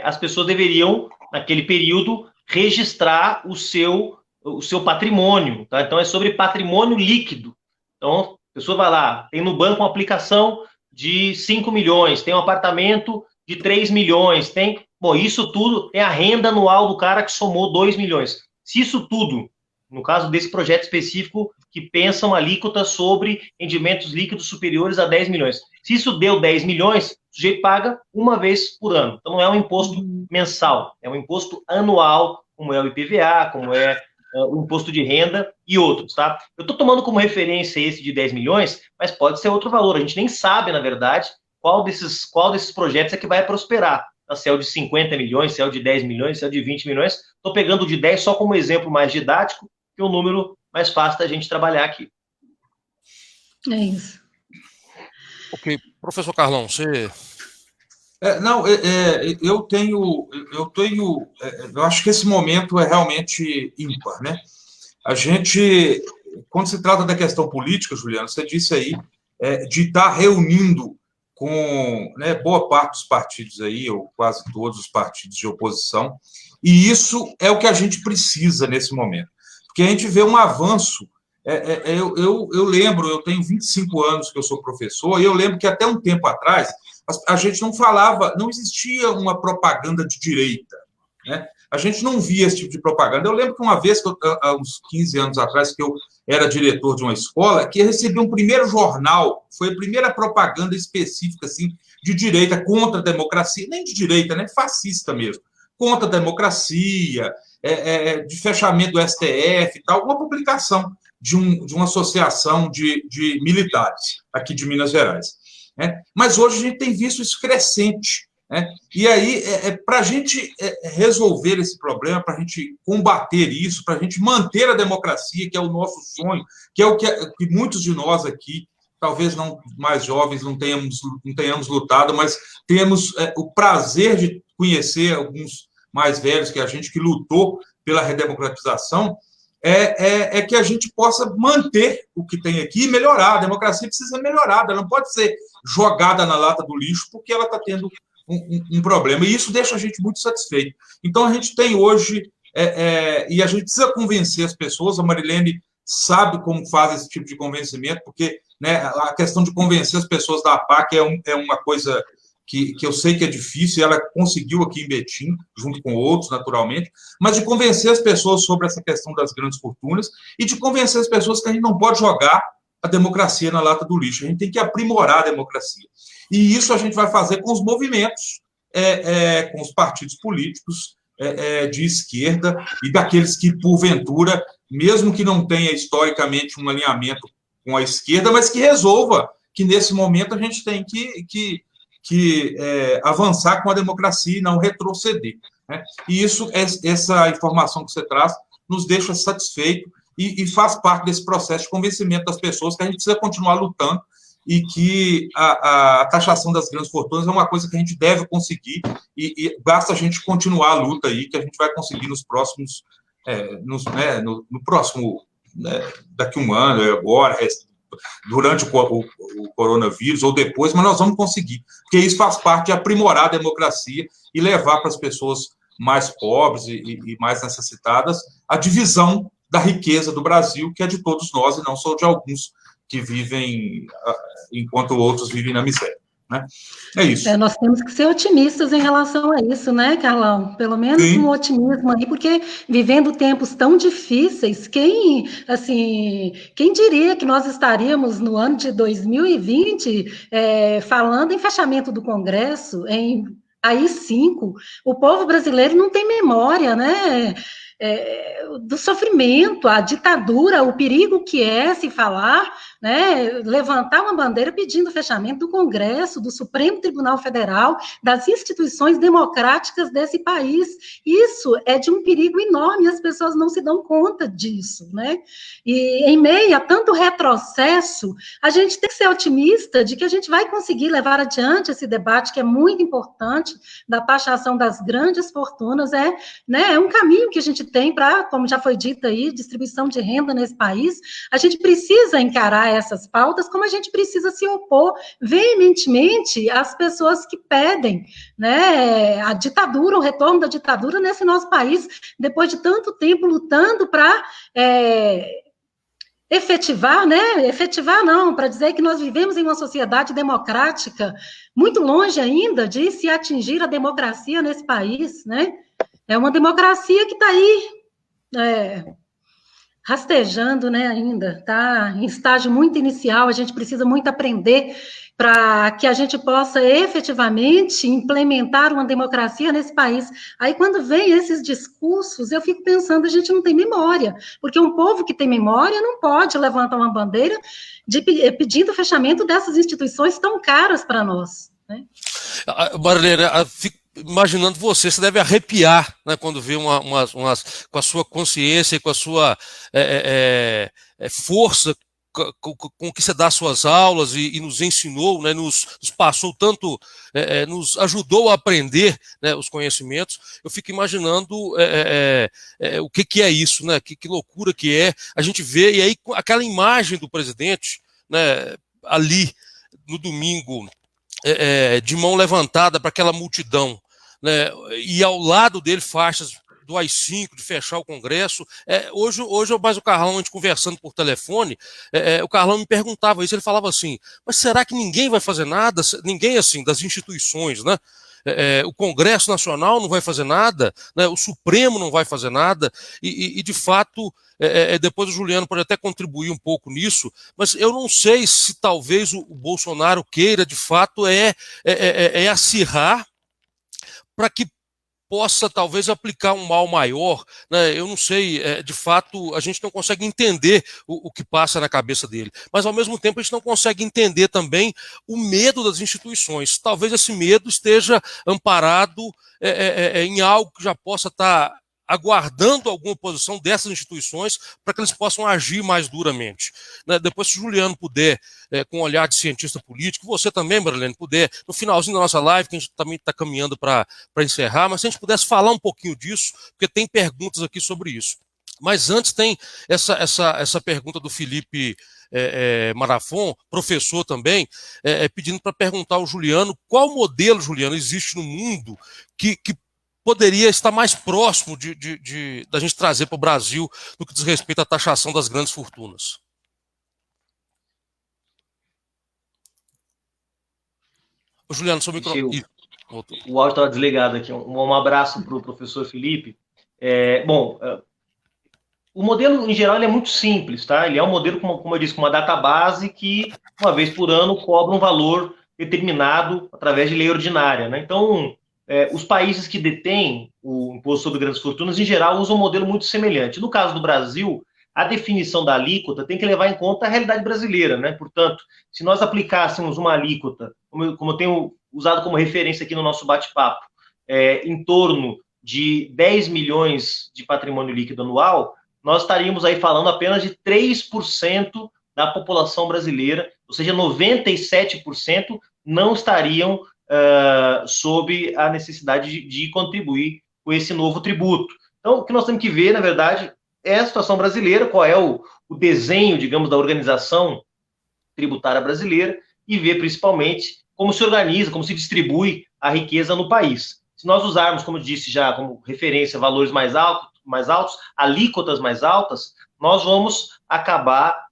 as pessoas deveriam, naquele período, registrar o seu patrimônio, tá? Então, é sobre patrimônio líquido. Então, a pessoa vai lá, tem no banco uma aplicação de 5 milhões, tem um apartamento de 3 milhões, bom, isso tudo é a renda anual do cara que somou 2 milhões. Se isso tudo, no caso desse projeto específico, que pensa uma alíquota sobre rendimentos líquidos superiores a 10 milhões. Se isso deu 10 milhões, o sujeito paga uma vez por ano. Então, não é um imposto mensal, é um imposto anual, como é o IPVA, como é o imposto de renda e outros, tá? Eu estou tomando como referência esse de 10 milhões, mas pode ser outro valor. A gente nem sabe, na verdade, qual desses projetos é que vai prosperar. Se é o de 50 milhões, se é o de 10 milhões, se é o de 20 milhões. Estou pegando o de 10 só como exemplo mais didático, que é o número mais fácil da gente trabalhar aqui. É isso. Ok. Professor Carlão, você... eu acho que esse momento é realmente ímpar, né? A gente, quando se trata da questão política, Juliano, você disse aí, de estar reunindo com, né, boa parte dos partidos aí, ou quase todos os partidos de oposição, e isso é o que a gente precisa nesse momento, porque a gente vê um avanço. Eu lembro, eu tenho 25 anos que eu sou professor, e eu lembro que até um tempo atrás a gente não falava, não existia uma propaganda de direita, né? A gente não via esse tipo de propaganda. Eu lembro que uma vez, há uns 15 anos atrás, que eu era diretor de uma escola, que recebi um primeiro jornal, foi a primeira propaganda específica, assim, de direita, contra a democracia, nem de direita, né, fascista mesmo, contra a democracia, de fechamento do STF e tal, uma publicação de uma associação de militares aqui de Minas Gerais. Né? Mas hoje a gente tem visto isso crescente. Né? E aí, para a gente resolver esse problema, para a gente combater isso, para a gente manter a democracia, que é o nosso sonho, que é o que muitos de nós aqui, talvez não mais jovens, não tenhamos lutado, mas temos o prazer de conhecer alguns mais velhos que a gente, que lutou pela redemocratização, que a gente possa manter o que tem aqui e melhorar. A democracia precisa ser melhorada, ela não pode ser jogada na lata do lixo porque ela está tendo um problema. E isso deixa a gente muito satisfeito. Então, a gente tem hoje, e a gente precisa convencer as pessoas, a Marilene sabe como faz esse tipo de convencimento, porque, né, a questão de convencer as pessoas da APAC é uma coisa que eu sei que é difícil, e ela conseguiu aqui em Betim, junto com outros, naturalmente, mas de convencer as pessoas sobre essa questão das grandes fortunas e de convencer as pessoas que a gente não pode jogar a democracia na lata do lixo, a gente tem que aprimorar a democracia. E isso a gente vai fazer com os movimentos, com os partidos políticos de esquerda e daqueles que, porventura, mesmo que não tenha historicamente um alinhamento com a esquerda, mas que resolva que, nesse momento, a gente tem que avançar com a democracia e não retroceder. Né? E essa informação que você traz nos deixa satisfeito e faz parte desse processo de convencimento das pessoas que a gente precisa continuar lutando e que a taxação das grandes fortunas é uma coisa que a gente deve conseguir e basta a gente continuar a luta aí, que a gente vai conseguir nos próximos, no próximo, daqui a um ano, agora, durante o coronavírus ou depois, mas nós vamos conseguir, porque isso faz parte de aprimorar a democracia e levar para as pessoas mais pobres e mais necessitadas a divisão da riqueza do Brasil, que é de todos nós e não só de alguns que vivem enquanto outros vivem na miséria. Né? É isso. Nós temos que ser otimistas em relação a isso, né, Carlão? Pelo menos Sim. Um otimismo aí, porque vivendo tempos tão difíceis, quem diria que nós estaríamos no ano de 2020 falando em fechamento do Congresso, em AI-5? O povo brasileiro não tem memória, né? Do sofrimento, a ditadura, o perigo que é se falar, né, levantar uma bandeira pedindo o fechamento do Congresso, do Supremo Tribunal Federal, das instituições democráticas desse país. Isso é de um perigo enorme, e as pessoas não se dão conta disso, né? E em meio a tanto retrocesso, a gente tem que ser otimista de que a gente vai conseguir levar adiante esse debate que é muito importante da taxação das grandes fortunas, né, é um caminho que a gente tem para, como já foi dito aí, distribuição de renda nesse país, a gente precisa encarar essas pautas, como a gente precisa se opor veementemente às pessoas que pedem, né, a ditadura, o retorno da ditadura nesse nosso país, depois de tanto tempo lutando para efetivar, né? Efetivar não, para dizer que nós vivemos em uma sociedade democrática, muito longe ainda de se atingir a democracia nesse país, né? É uma democracia que está aí rastejando, né, ainda, está em estágio muito inicial, a gente precisa muito aprender para que a gente possa efetivamente implementar uma democracia nesse país. Aí, quando vem esses discursos, eu fico pensando, a gente não tem memória, porque um povo que tem memória não pode levantar uma bandeira pedindo o fechamento dessas instituições tão caras para nós, né? Marilene, fico imaginando você deve arrepiar, né, quando vê com a sua consciência e com a sua força com que você dá suas aulas e nos ensinou, né, nos passou tanto, nos ajudou a aprender, né, os conhecimentos. Eu fico imaginando o que é isso, né, que loucura que é a gente vê, e aí aquela imagem do presidente, né, ali no domingo, de mão levantada para aquela multidão, né, e ao lado dele faixas do AI-5, de fechar o Congresso. Hoje mais o Carlão, a gente conversando por telefone, o Carlão me perguntava isso, ele falava assim, mas será que ninguém vai fazer nada? Ninguém, assim, das instituições, né? O Congresso Nacional não vai fazer nada, né? O Supremo não vai fazer nada, e de fato, depois o Juliano pode até contribuir um pouco nisso, mas eu não sei se talvez o Bolsonaro queira, de fato, acirrar para que possa talvez aplicar um mal maior, né? Eu não sei, de fato, a gente não consegue entender o que passa na cabeça dele, mas ao mesmo tempo a gente não consegue entender também o medo das instituições. Talvez esse medo esteja amparado em algo que já possa estar aguardando alguma posição dessas instituições para que eles possam agir mais duramente, né? Depois, se o Juliano puder, com um olhar de cientista político, você também, Marilene, puder, no finalzinho da nossa live, que a gente também está caminhando para encerrar, mas se a gente pudesse falar um pouquinho disso, porque tem perguntas aqui sobre isso. Mas antes tem essa pergunta do Felipe Marafon, professor também, pedindo para perguntar ao Juliano qual modelo, Juliano, existe no mundo que poderia estar mais próximo da gente trazer para o Brasil no que diz respeito à taxação das grandes fortunas. Ô, Juliano, seu microfone. O áudio estava desligado aqui. Um abraço para o professor Felipe. O modelo, em geral, ele é muito simples, tá? Ele é um modelo, como eu disse, com uma database que, uma vez por ano, cobra um valor determinado através de lei ordinária, né? Então, os países que detêm o imposto sobre grandes fortunas, em geral, usam um modelo muito semelhante. No caso do Brasil, a definição da alíquota tem que levar em conta a realidade brasileira, né? Portanto, se nós aplicássemos uma alíquota, como eu tenho usado como referência aqui no nosso bate-papo, em torno de 10 milhões de patrimônio líquido anual, nós estaríamos aí falando apenas de 3% da população brasileira, ou seja, 97% não estariam sob a necessidade de contribuir com esse novo tributo. Então, o que nós temos que ver, na verdade, é a situação brasileira, qual é o desenho, digamos, da organização tributária brasileira, e ver principalmente como se organiza, como se distribui a riqueza no país. Se nós usarmos, como eu disse já, como referência, valores mais altos, alíquotas mais altas, nós vamos acabar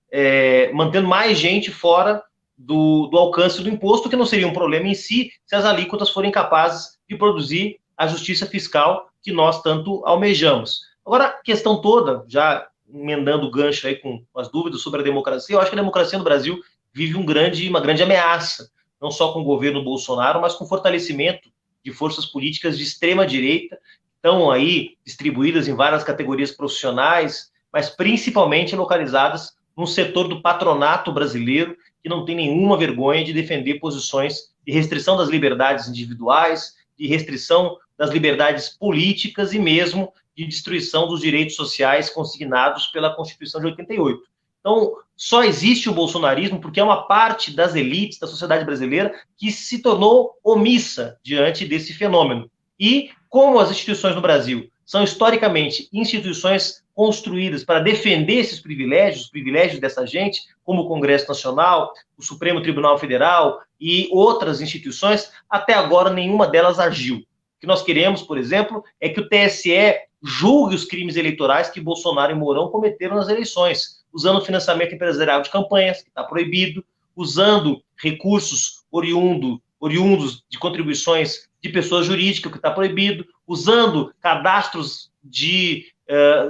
mantendo mais gente fora do alcance do imposto, que não seria um problema em si, se as alíquotas forem capazes de produzir a justiça fiscal que nós tanto almejamos. Agora, a questão toda, já emendando o gancho aí com as dúvidas sobre a democracia, eu acho que a democracia no Brasil vive uma grande ameaça, não só com o governo Bolsonaro, mas com o fortalecimento de forças políticas de extrema-direita, estão aí distribuídas em várias categorias profissionais, mas principalmente localizadas num setor do patronato brasileiro, que não tem nenhuma vergonha de defender posições de restrição das liberdades individuais, de restrição das liberdades políticas e mesmo de destruição dos direitos sociais consignados pela Constituição de 88. Então, só existe o bolsonarismo porque é uma parte das elites da sociedade brasileira que se tornou omissa diante desse fenômeno. E, como as instituições no Brasil são historicamente instituições construídas para defender esses privilégios, os privilégios dessa gente, como o Congresso Nacional, o Supremo Tribunal Federal e outras instituições, até agora nenhuma delas agiu. O que nós queremos, por exemplo, é que o TSE julgue os crimes eleitorais que Bolsonaro e Mourão cometeram nas eleições, usando financiamento empresarial de campanhas, que está proibido, usando recursos oriundos de contribuições de pessoas jurídicas, que está proibido, usando cadastros de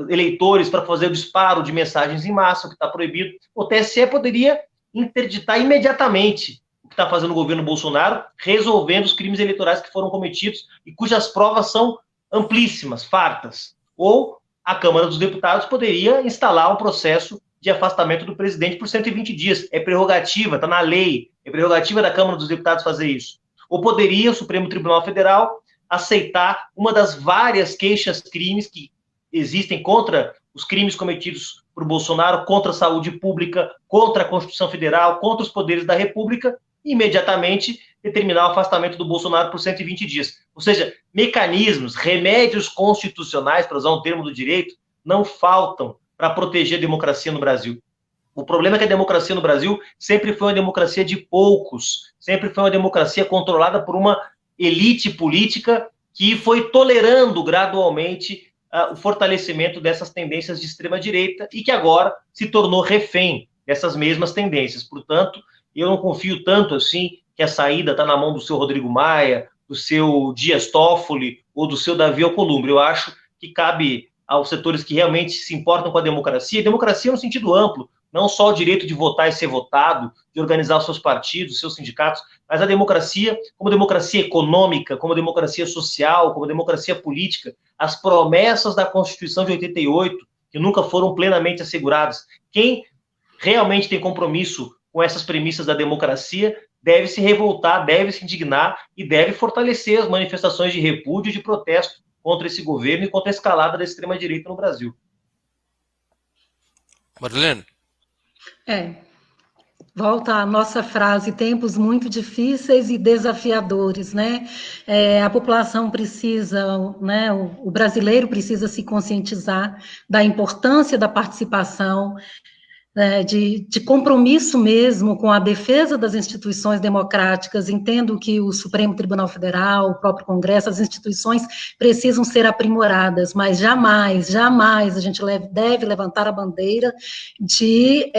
eleitores para fazer o disparo de mensagens em massa, o que está proibido. O TSE poderia interditar imediatamente o que está fazendo o governo Bolsonaro, resolvendo os crimes eleitorais que foram cometidos e cujas provas são amplíssimas, fartas. Ou a Câmara dos Deputados poderia instalar um processo de afastamento do presidente por 120 dias. É prerrogativa, está na lei, é prerrogativa da Câmara dos Deputados fazer isso. Ou poderia o Supremo Tribunal Federal aceitar uma das várias queixas-crimes que existem contra os crimes cometidos por Bolsonaro, contra a saúde pública, contra a Constituição Federal, contra os poderes da República, e imediatamente determinar o afastamento do Bolsonaro por 120 dias. Ou seja, mecanismos, remédios constitucionais, para usar um termo do direito, não faltam para proteger a democracia no Brasil. O problema é que a democracia no Brasil sempre foi uma democracia de poucos, sempre foi uma democracia controlada por uma elite política que foi tolerando gradualmente o fortalecimento dessas tendências de extrema-direita e que agora se tornou refém dessas mesmas tendências. Portanto, eu não confio tanto assim que a saída está na mão do seu Rodrigo Maia, do seu Dias Toffoli ou do seu Davi Alcolumbre. Eu acho que cabe aos setores que realmente se importam com a democracia no sentido amplo, não só o direito de votar e ser votado, de organizar os seus partidos, os seus sindicatos, mas a democracia como democracia econômica, como democracia social, como democracia política, as promessas da Constituição de 88, que nunca foram plenamente asseguradas. Quem realmente tem compromisso com essas premissas da democracia deve se revoltar, deve se indignar e deve fortalecer as manifestações de repúdio e de protesto contra esse governo e contra a escalada da extrema-direita no Brasil. Marilene? Volta a nossa frase, tempos muito difíceis e desafiadores, né? A população precisa, né, o brasileiro precisa se conscientizar da importância da participação, de compromisso mesmo com a defesa das instituições democráticas. Entendo que o Supremo Tribunal Federal, o próprio Congresso, as instituições precisam ser aprimoradas, mas jamais a gente deve levantar a bandeira de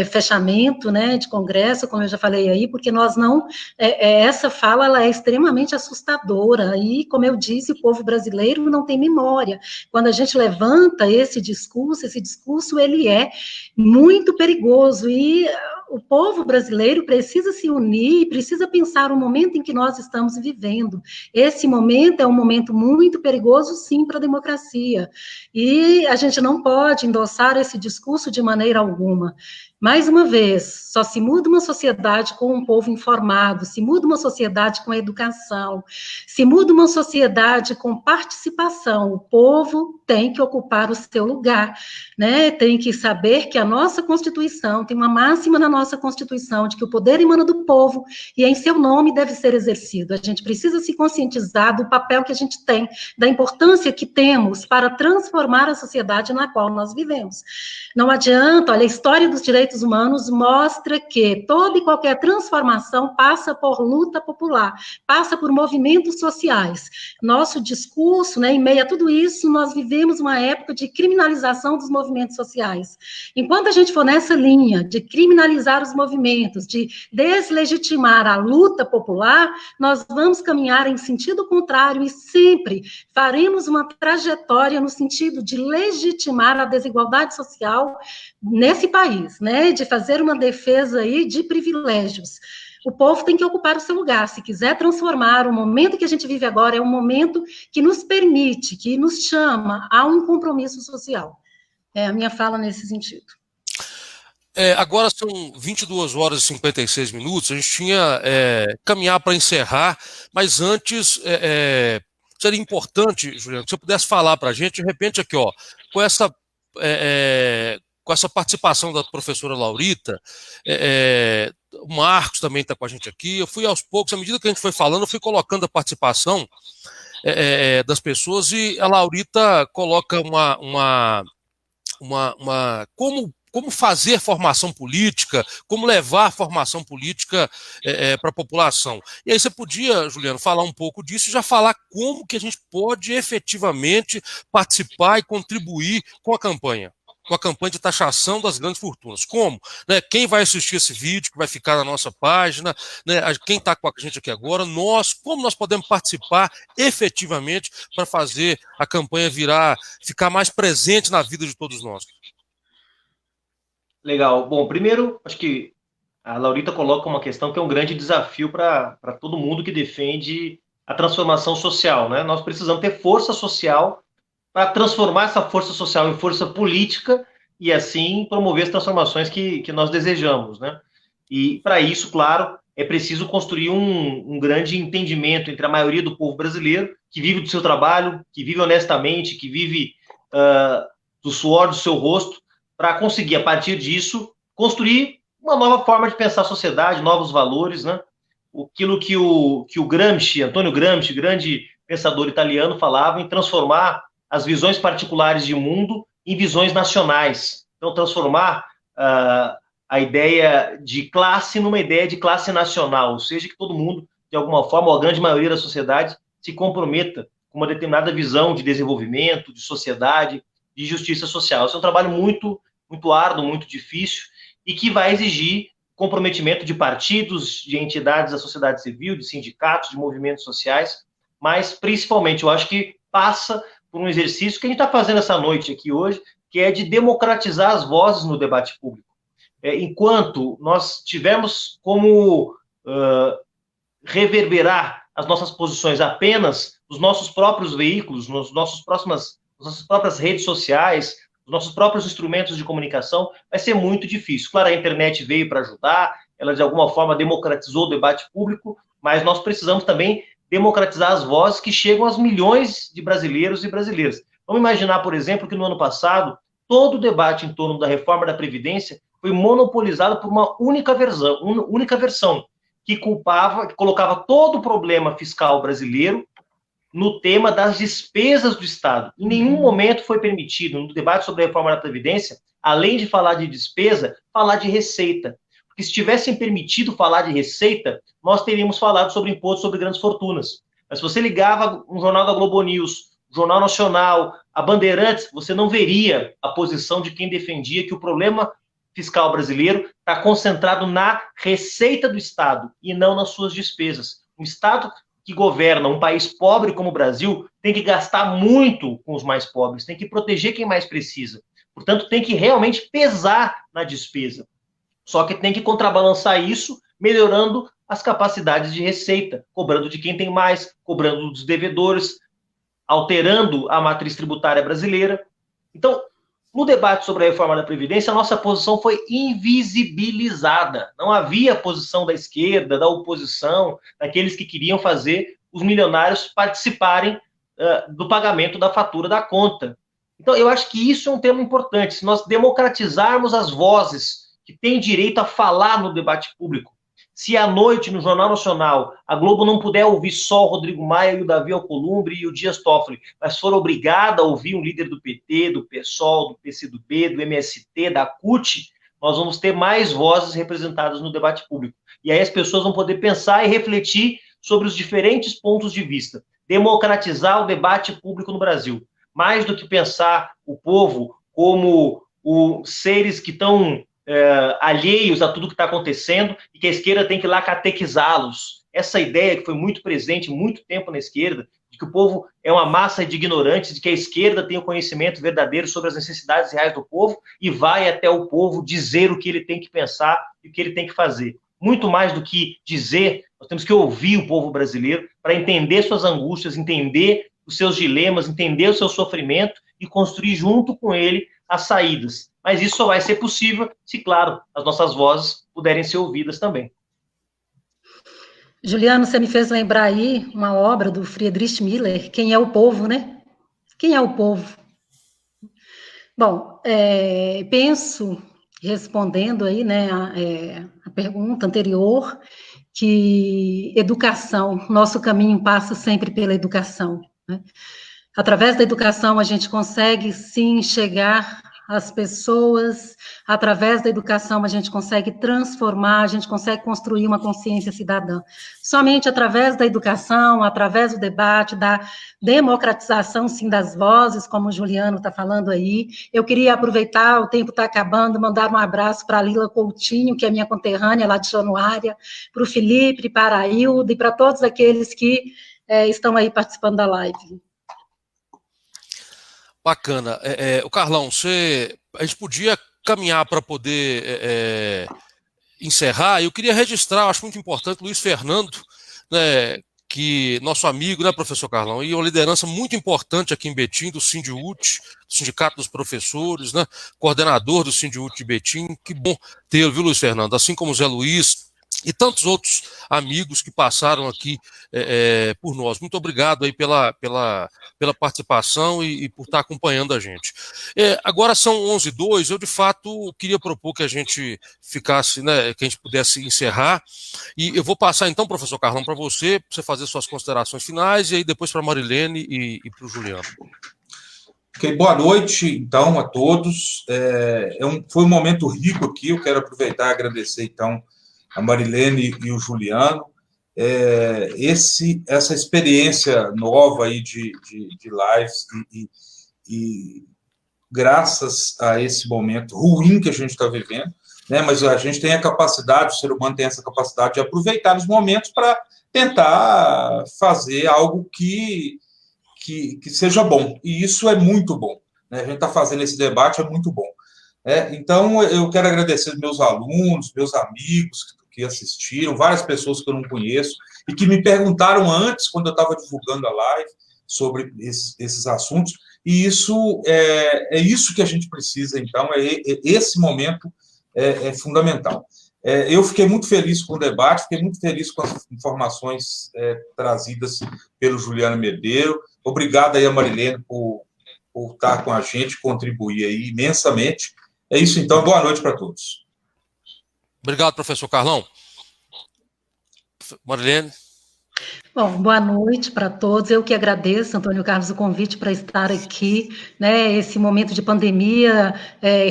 fechamento, né, de Congresso, como eu já falei aí, porque nós não, essa fala ela é extremamente assustadora, e, como eu disse, o povo brasileiro não tem memória. Quando a gente levanta esse discurso ele é muito perigoso, e o povo brasileiro precisa se unir, precisa pensar o momento em que nós estamos vivendo. Esse momento é um momento muito perigoso, sim, para a democracia, e a gente não pode endossar esse discurso de maneira alguma. Mais uma vez, só se muda uma sociedade com um povo informado, se muda uma sociedade com educação, se muda uma sociedade com participação. O povo tem que ocupar o seu lugar, né? Tem que saber que a nossa Constituição, tem uma máxima na nossa Constituição, de que o poder emana do povo e em seu nome deve ser exercido. A gente precisa se conscientizar do papel que a gente tem, da importância que temos para transformar a sociedade na qual nós vivemos. Não adianta, olha, a história dos direitos humanos mostra que toda e qualquer transformação passa por luta popular, passa por movimentos sociais. Nosso discurso, né, em meio a tudo isso, nós vivemos uma época de criminalização dos movimentos sociais. Enquanto a gente for nessa linha de criminalizar os movimentos, de deslegitimar a luta popular, nós vamos caminhar em sentido contrário e sempre faremos uma trajetória no sentido de legitimar a desigualdade social nesse país, né, de fazer uma defesa aí de privilégios. O povo tem que ocupar o seu lugar. Se quiser transformar, o momento que a gente vive agora é um momento que nos permite, que nos chama a um compromisso social. É a minha fala nesse sentido. Agora são 22 horas e 56 minutos, a gente tinha caminhar para encerrar, mas antes seria importante, Juliano, que você pudesse falar para a gente, de repente aqui, ó, com essa participação da professora Laurita, o Marcos também está com a gente aqui. Eu fui aos poucos, à medida que a gente foi falando, eu fui colocando a participação das pessoas, e a Laurita coloca como fazer formação política, como levar a formação política para a população. E aí você podia, Juliano, falar um pouco disso e já falar como que a gente pode efetivamente participar e contribuir com a campanha de taxação das grandes fortunas. Como? Né? Quem vai assistir esse vídeo, que vai ficar na nossa página, né? Quem está com a gente aqui agora, como nós podemos participar efetivamente para fazer a campanha ficar mais presente na vida de todos nós. Legal. Bom, primeiro, acho que a Laurita coloca uma questão que é um grande desafio para todo mundo que defende a transformação social, né? Nós precisamos ter força social para transformar essa força social em força política e, assim, promover as transformações que nós desejamos, né? E, para isso, claro, é preciso construir um grande entendimento entre a maioria do povo brasileiro, que vive do seu trabalho, que vive honestamente, que vive do suor do seu rosto, para conseguir, a partir disso, construir uma nova forma de pensar a sociedade, novos valores, né? Aquilo que o Gramsci, Antonio Gramsci, grande pensador italiano, falava em transformar as visões particulares de mundo em visões nacionais. Então, transformar a ideia de classe numa ideia de classe nacional, ou seja, que todo mundo, de alguma forma, ou a grande maioria da sociedade, se comprometa com uma determinada visão de desenvolvimento, de sociedade, de justiça social. Esse é um trabalho muito, muito árduo, muito difícil, e que vai exigir comprometimento de partidos, de entidades da sociedade civil, de sindicatos, de movimentos sociais, mas, principalmente, eu acho que passa por um exercício que a gente está fazendo essa noite aqui hoje, que é de democratizar as vozes no debate público. Enquanto nós tivemos como reverberar as nossas posições apenas nos nossos próprios veículos, nas nossas próprias redes sociais, nos nossos próprios instrumentos de comunicação, vai ser muito difícil. Claro, a internet veio para ajudar, ela de alguma forma democratizou o debate público, mas nós precisamos também democratizar as vozes que chegam aos milhões de brasileiros e brasileiras. Vamos imaginar, por exemplo, que no ano passado, todo o debate em torno da reforma da Previdência foi monopolizado por uma única versão, que colocava todo o problema fiscal brasileiro no tema das despesas do Estado. Em nenhum momento foi permitido, no debate sobre a reforma da Previdência, além de falar de despesa, falar de receita. Porque se tivessem permitido falar de receita, nós teríamos falado sobre imposto sobre grandes fortunas. Mas se você ligava um jornal da Globo News, o Jornal Nacional, a Bandeirantes, você não veria a posição de quem defendia que o problema fiscal brasileiro está concentrado na receita do Estado e não nas suas despesas. Um Estado que governa um país pobre como o Brasil tem que gastar muito com os mais pobres, tem que proteger quem mais precisa. Portanto, tem que realmente pesar na despesa. Só que tem que contrabalançar isso, melhorando as capacidades de receita, cobrando de quem tem mais, cobrando dos devedores, alterando a matriz tributária brasileira. Então, no debate sobre a reforma da Previdência, a nossa posição foi invisibilizada. Não havia posição da esquerda, da oposição, daqueles que queriam fazer os milionários participarem do pagamento da fatura da conta. Então, eu acho que isso é um tema importante. Se nós democratizarmos as vozes que têm direito a falar no debate público, se à noite, no Jornal Nacional, a Globo não puder ouvir só o Rodrigo Maia e o Davi Alcolumbre e o Dias Toffoli, mas for obrigada a ouvir um líder do PT, do PSOL, do PCdoB, do MST, da CUT, nós vamos ter mais vozes representadas no debate público. E aí as pessoas vão poder pensar e refletir sobre os diferentes pontos de vista. Democratizar o debate público no Brasil. Mais do que pensar o povo como seres que estão alheios a tudo que está acontecendo e que a esquerda tem que ir lá catequizá-los. Essa ideia que foi muito presente muito tempo na esquerda, de que o povo é uma massa de ignorantes, de que a esquerda tem o conhecimento verdadeiro sobre as necessidades reais do povo e vai até o povo dizer o que ele tem que pensar e o que ele tem que fazer. Muito mais do que dizer, nós temos que ouvir o povo brasileiro para entender suas angústias, entender os seus dilemas, entender o seu sofrimento e construir junto com ele as saídas. Mas isso só vai ser possível se, claro, as nossas vozes puderem ser ouvidas também. Juliano, você me fez lembrar aí uma obra do Friedrich Miller, Quem é o Povo, né? Quem é o povo? Bom, penso, respondendo aí, né, a pergunta anterior, que educação, nosso caminho passa sempre pela educação. né? Através da educação, a gente consegue, sim, chegar às pessoas. Através da educação, a gente consegue transformar, a gente consegue construir uma consciência cidadã. Somente através da educação, através do debate, da democratização, sim, das vozes, como o Juliano está falando aí. Eu queria aproveitar, o tempo está acabando, mandar um abraço para a Lila Coutinho, que é minha conterrânea lá de Januária, para o Felipe, para a Hilda e para todos aqueles que estão aí participando da live. Bacana. O Carlão, a gente podia caminhar para poder encerrar. Eu queria registrar, acho muito importante, Luiz Fernando, né, que nosso amigo, né, professor Carlão, e uma liderança muito importante aqui em Betim, do Sindiúte, do Sindicato dos Professores, né, coordenador do Sindiúte de Betim. Que bom tê-lo, viu, Luiz Fernando? Assim como o Zé Luiz e tantos outros amigos que passaram aqui por nós. Muito obrigado aí pela participação e por estar acompanhando a gente. Agora são 11h02, eu de fato queria propor que a gente ficasse, né, que a gente pudesse encerrar, e eu vou passar então, professor Carlão, para você fazer suas considerações finais, e aí depois para a Marilene e para o Juliano. Ok, boa noite, então, a todos. Foi um momento rico aqui, eu quero aproveitar e agradecer, então, a Marilene e o Juliano. Essa experiência nova aí de lives e graças a esse momento ruim que a gente está vivendo, né, mas a gente tem a capacidade, o ser humano tem essa capacidade de aproveitar os momentos para tentar fazer algo que seja bom, e isso é muito bom, né? A gente está fazendo esse debate, é muito bom. Então, eu quero agradecer meus alunos, meus amigos que assistiram, várias pessoas que eu não conheço e que me perguntaram antes, quando eu estava divulgando a live, sobre esses assuntos, e isso é isso que a gente precisa, então, esse momento é fundamental. Eu fiquei muito feliz com o debate, fiquei muito feliz com as informações trazidas pelo Juliano Medeiro. Obrigado aí a Marilene por estar com a gente, contribuir aí imensamente. É isso, então, boa noite para todos. Obrigado, professor Carlão. Marilene. Bom, boa noite para todos. Eu que agradeço, Antônio Carlos, o convite para estar aqui, né? Esse momento de pandemia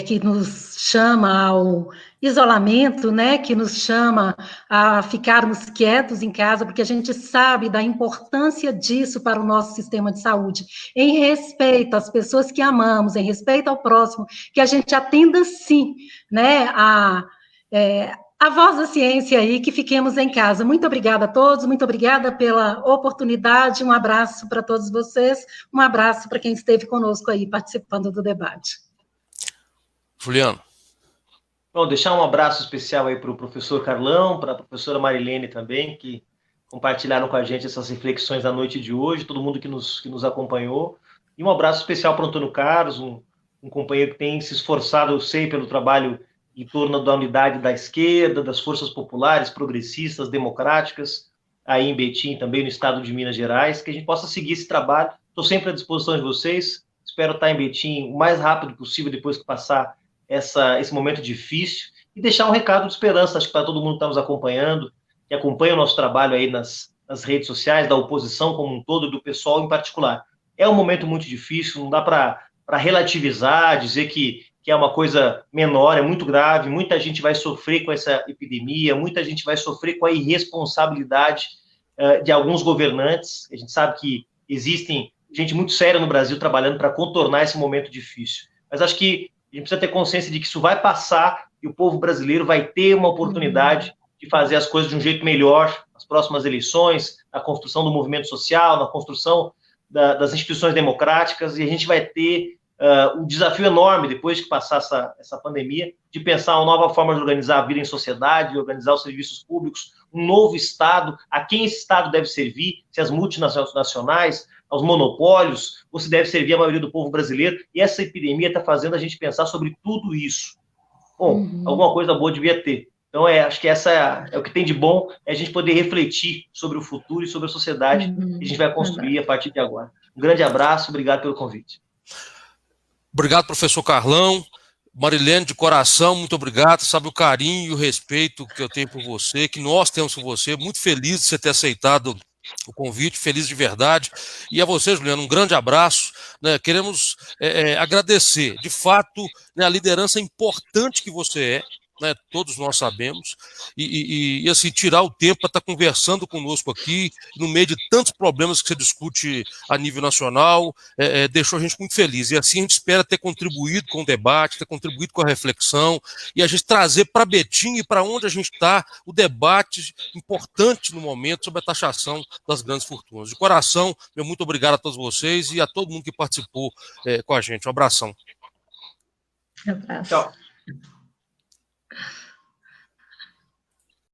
que nos chama ao isolamento, né? Que nos chama a ficarmos quietos em casa, porque a gente sabe da importância disso para o nosso sistema de saúde. Em respeito às pessoas que amamos, em respeito ao próximo, que a gente atenda sim, né? A voz da ciência aí, que fiquemos em casa. Muito obrigada a todos, muito obrigada pela oportunidade, um abraço para todos vocês, um abraço para quem esteve conosco aí participando do debate. Juliano. Bom, deixar um abraço especial aí para o professor Carlão, para a professora Marilene também, que compartilharam com a gente essas reflexões da noite de hoje, todo mundo que nos acompanhou, e um abraço especial para o Antônio Carlos, um companheiro que tem se esforçado, eu sei, pelo trabalho em torno da unidade da esquerda, das forças populares, progressistas, democráticas, aí em Betim, também no estado de Minas Gerais, que a gente possa seguir esse trabalho. Estou sempre à disposição de vocês, espero estar em Betim o mais rápido possível depois que passar esse momento difícil, e deixar um recado de esperança, acho que para todo mundo que está nos acompanhando, que acompanha o nosso trabalho aí nas redes sociais, da oposição como um todo, do pessoal em particular. É um momento muito difícil, não dá para relativizar, dizer que é uma coisa menor, é muito grave, muita gente vai sofrer com essa epidemia, muita gente vai sofrer com a irresponsabilidade de alguns governantes. A gente sabe que existem gente muito séria no Brasil trabalhando para contornar esse momento difícil. Mas acho que a gente precisa ter consciência de que isso vai passar e o povo brasileiro vai ter uma oportunidade de fazer as coisas de um jeito melhor nas próximas eleições, na construção do movimento social, na construção das instituições democráticas, e a gente vai ter um desafio enorme, depois que passar essa pandemia, de pensar uma nova forma de organizar a vida em sociedade, de organizar os serviços públicos, um novo Estado, a quem esse Estado deve servir, se as multinacionais, aos monopólios, ou se deve servir a maioria do povo brasileiro, e essa epidemia está fazendo a gente pensar sobre tudo isso. Bom, alguma coisa boa devia ter. Então, acho que essa é o que tem de bom, é a gente poder refletir sobre o futuro e sobre a sociedade que a gente vai construir a partir de agora. Um grande abraço, obrigado pelo convite. Obrigado, professor Carlão. Marilene, de coração, muito obrigado. Sabe o carinho e o respeito que eu tenho por você, que nós temos por você. Muito feliz de você ter aceitado o convite, feliz de verdade. E a você, Juliano, um grande abraço. Né? Queremos agradecer, de fato, né, a liderança importante que você é, né, todos nós sabemos, e assim, tirar o tempo para estar conversando conosco aqui, no meio de tantos problemas que você discute a nível nacional, deixou a gente muito feliz. E assim a gente espera ter contribuído com o debate, ter contribuído com a reflexão, e a gente trazer para Betim e para onde a gente está o debate importante no momento sobre a taxação das grandes fortunas. De coração, meu muito obrigado a todos vocês e a todo mundo que participou com a gente. Um abração. Um abraço. Tchau.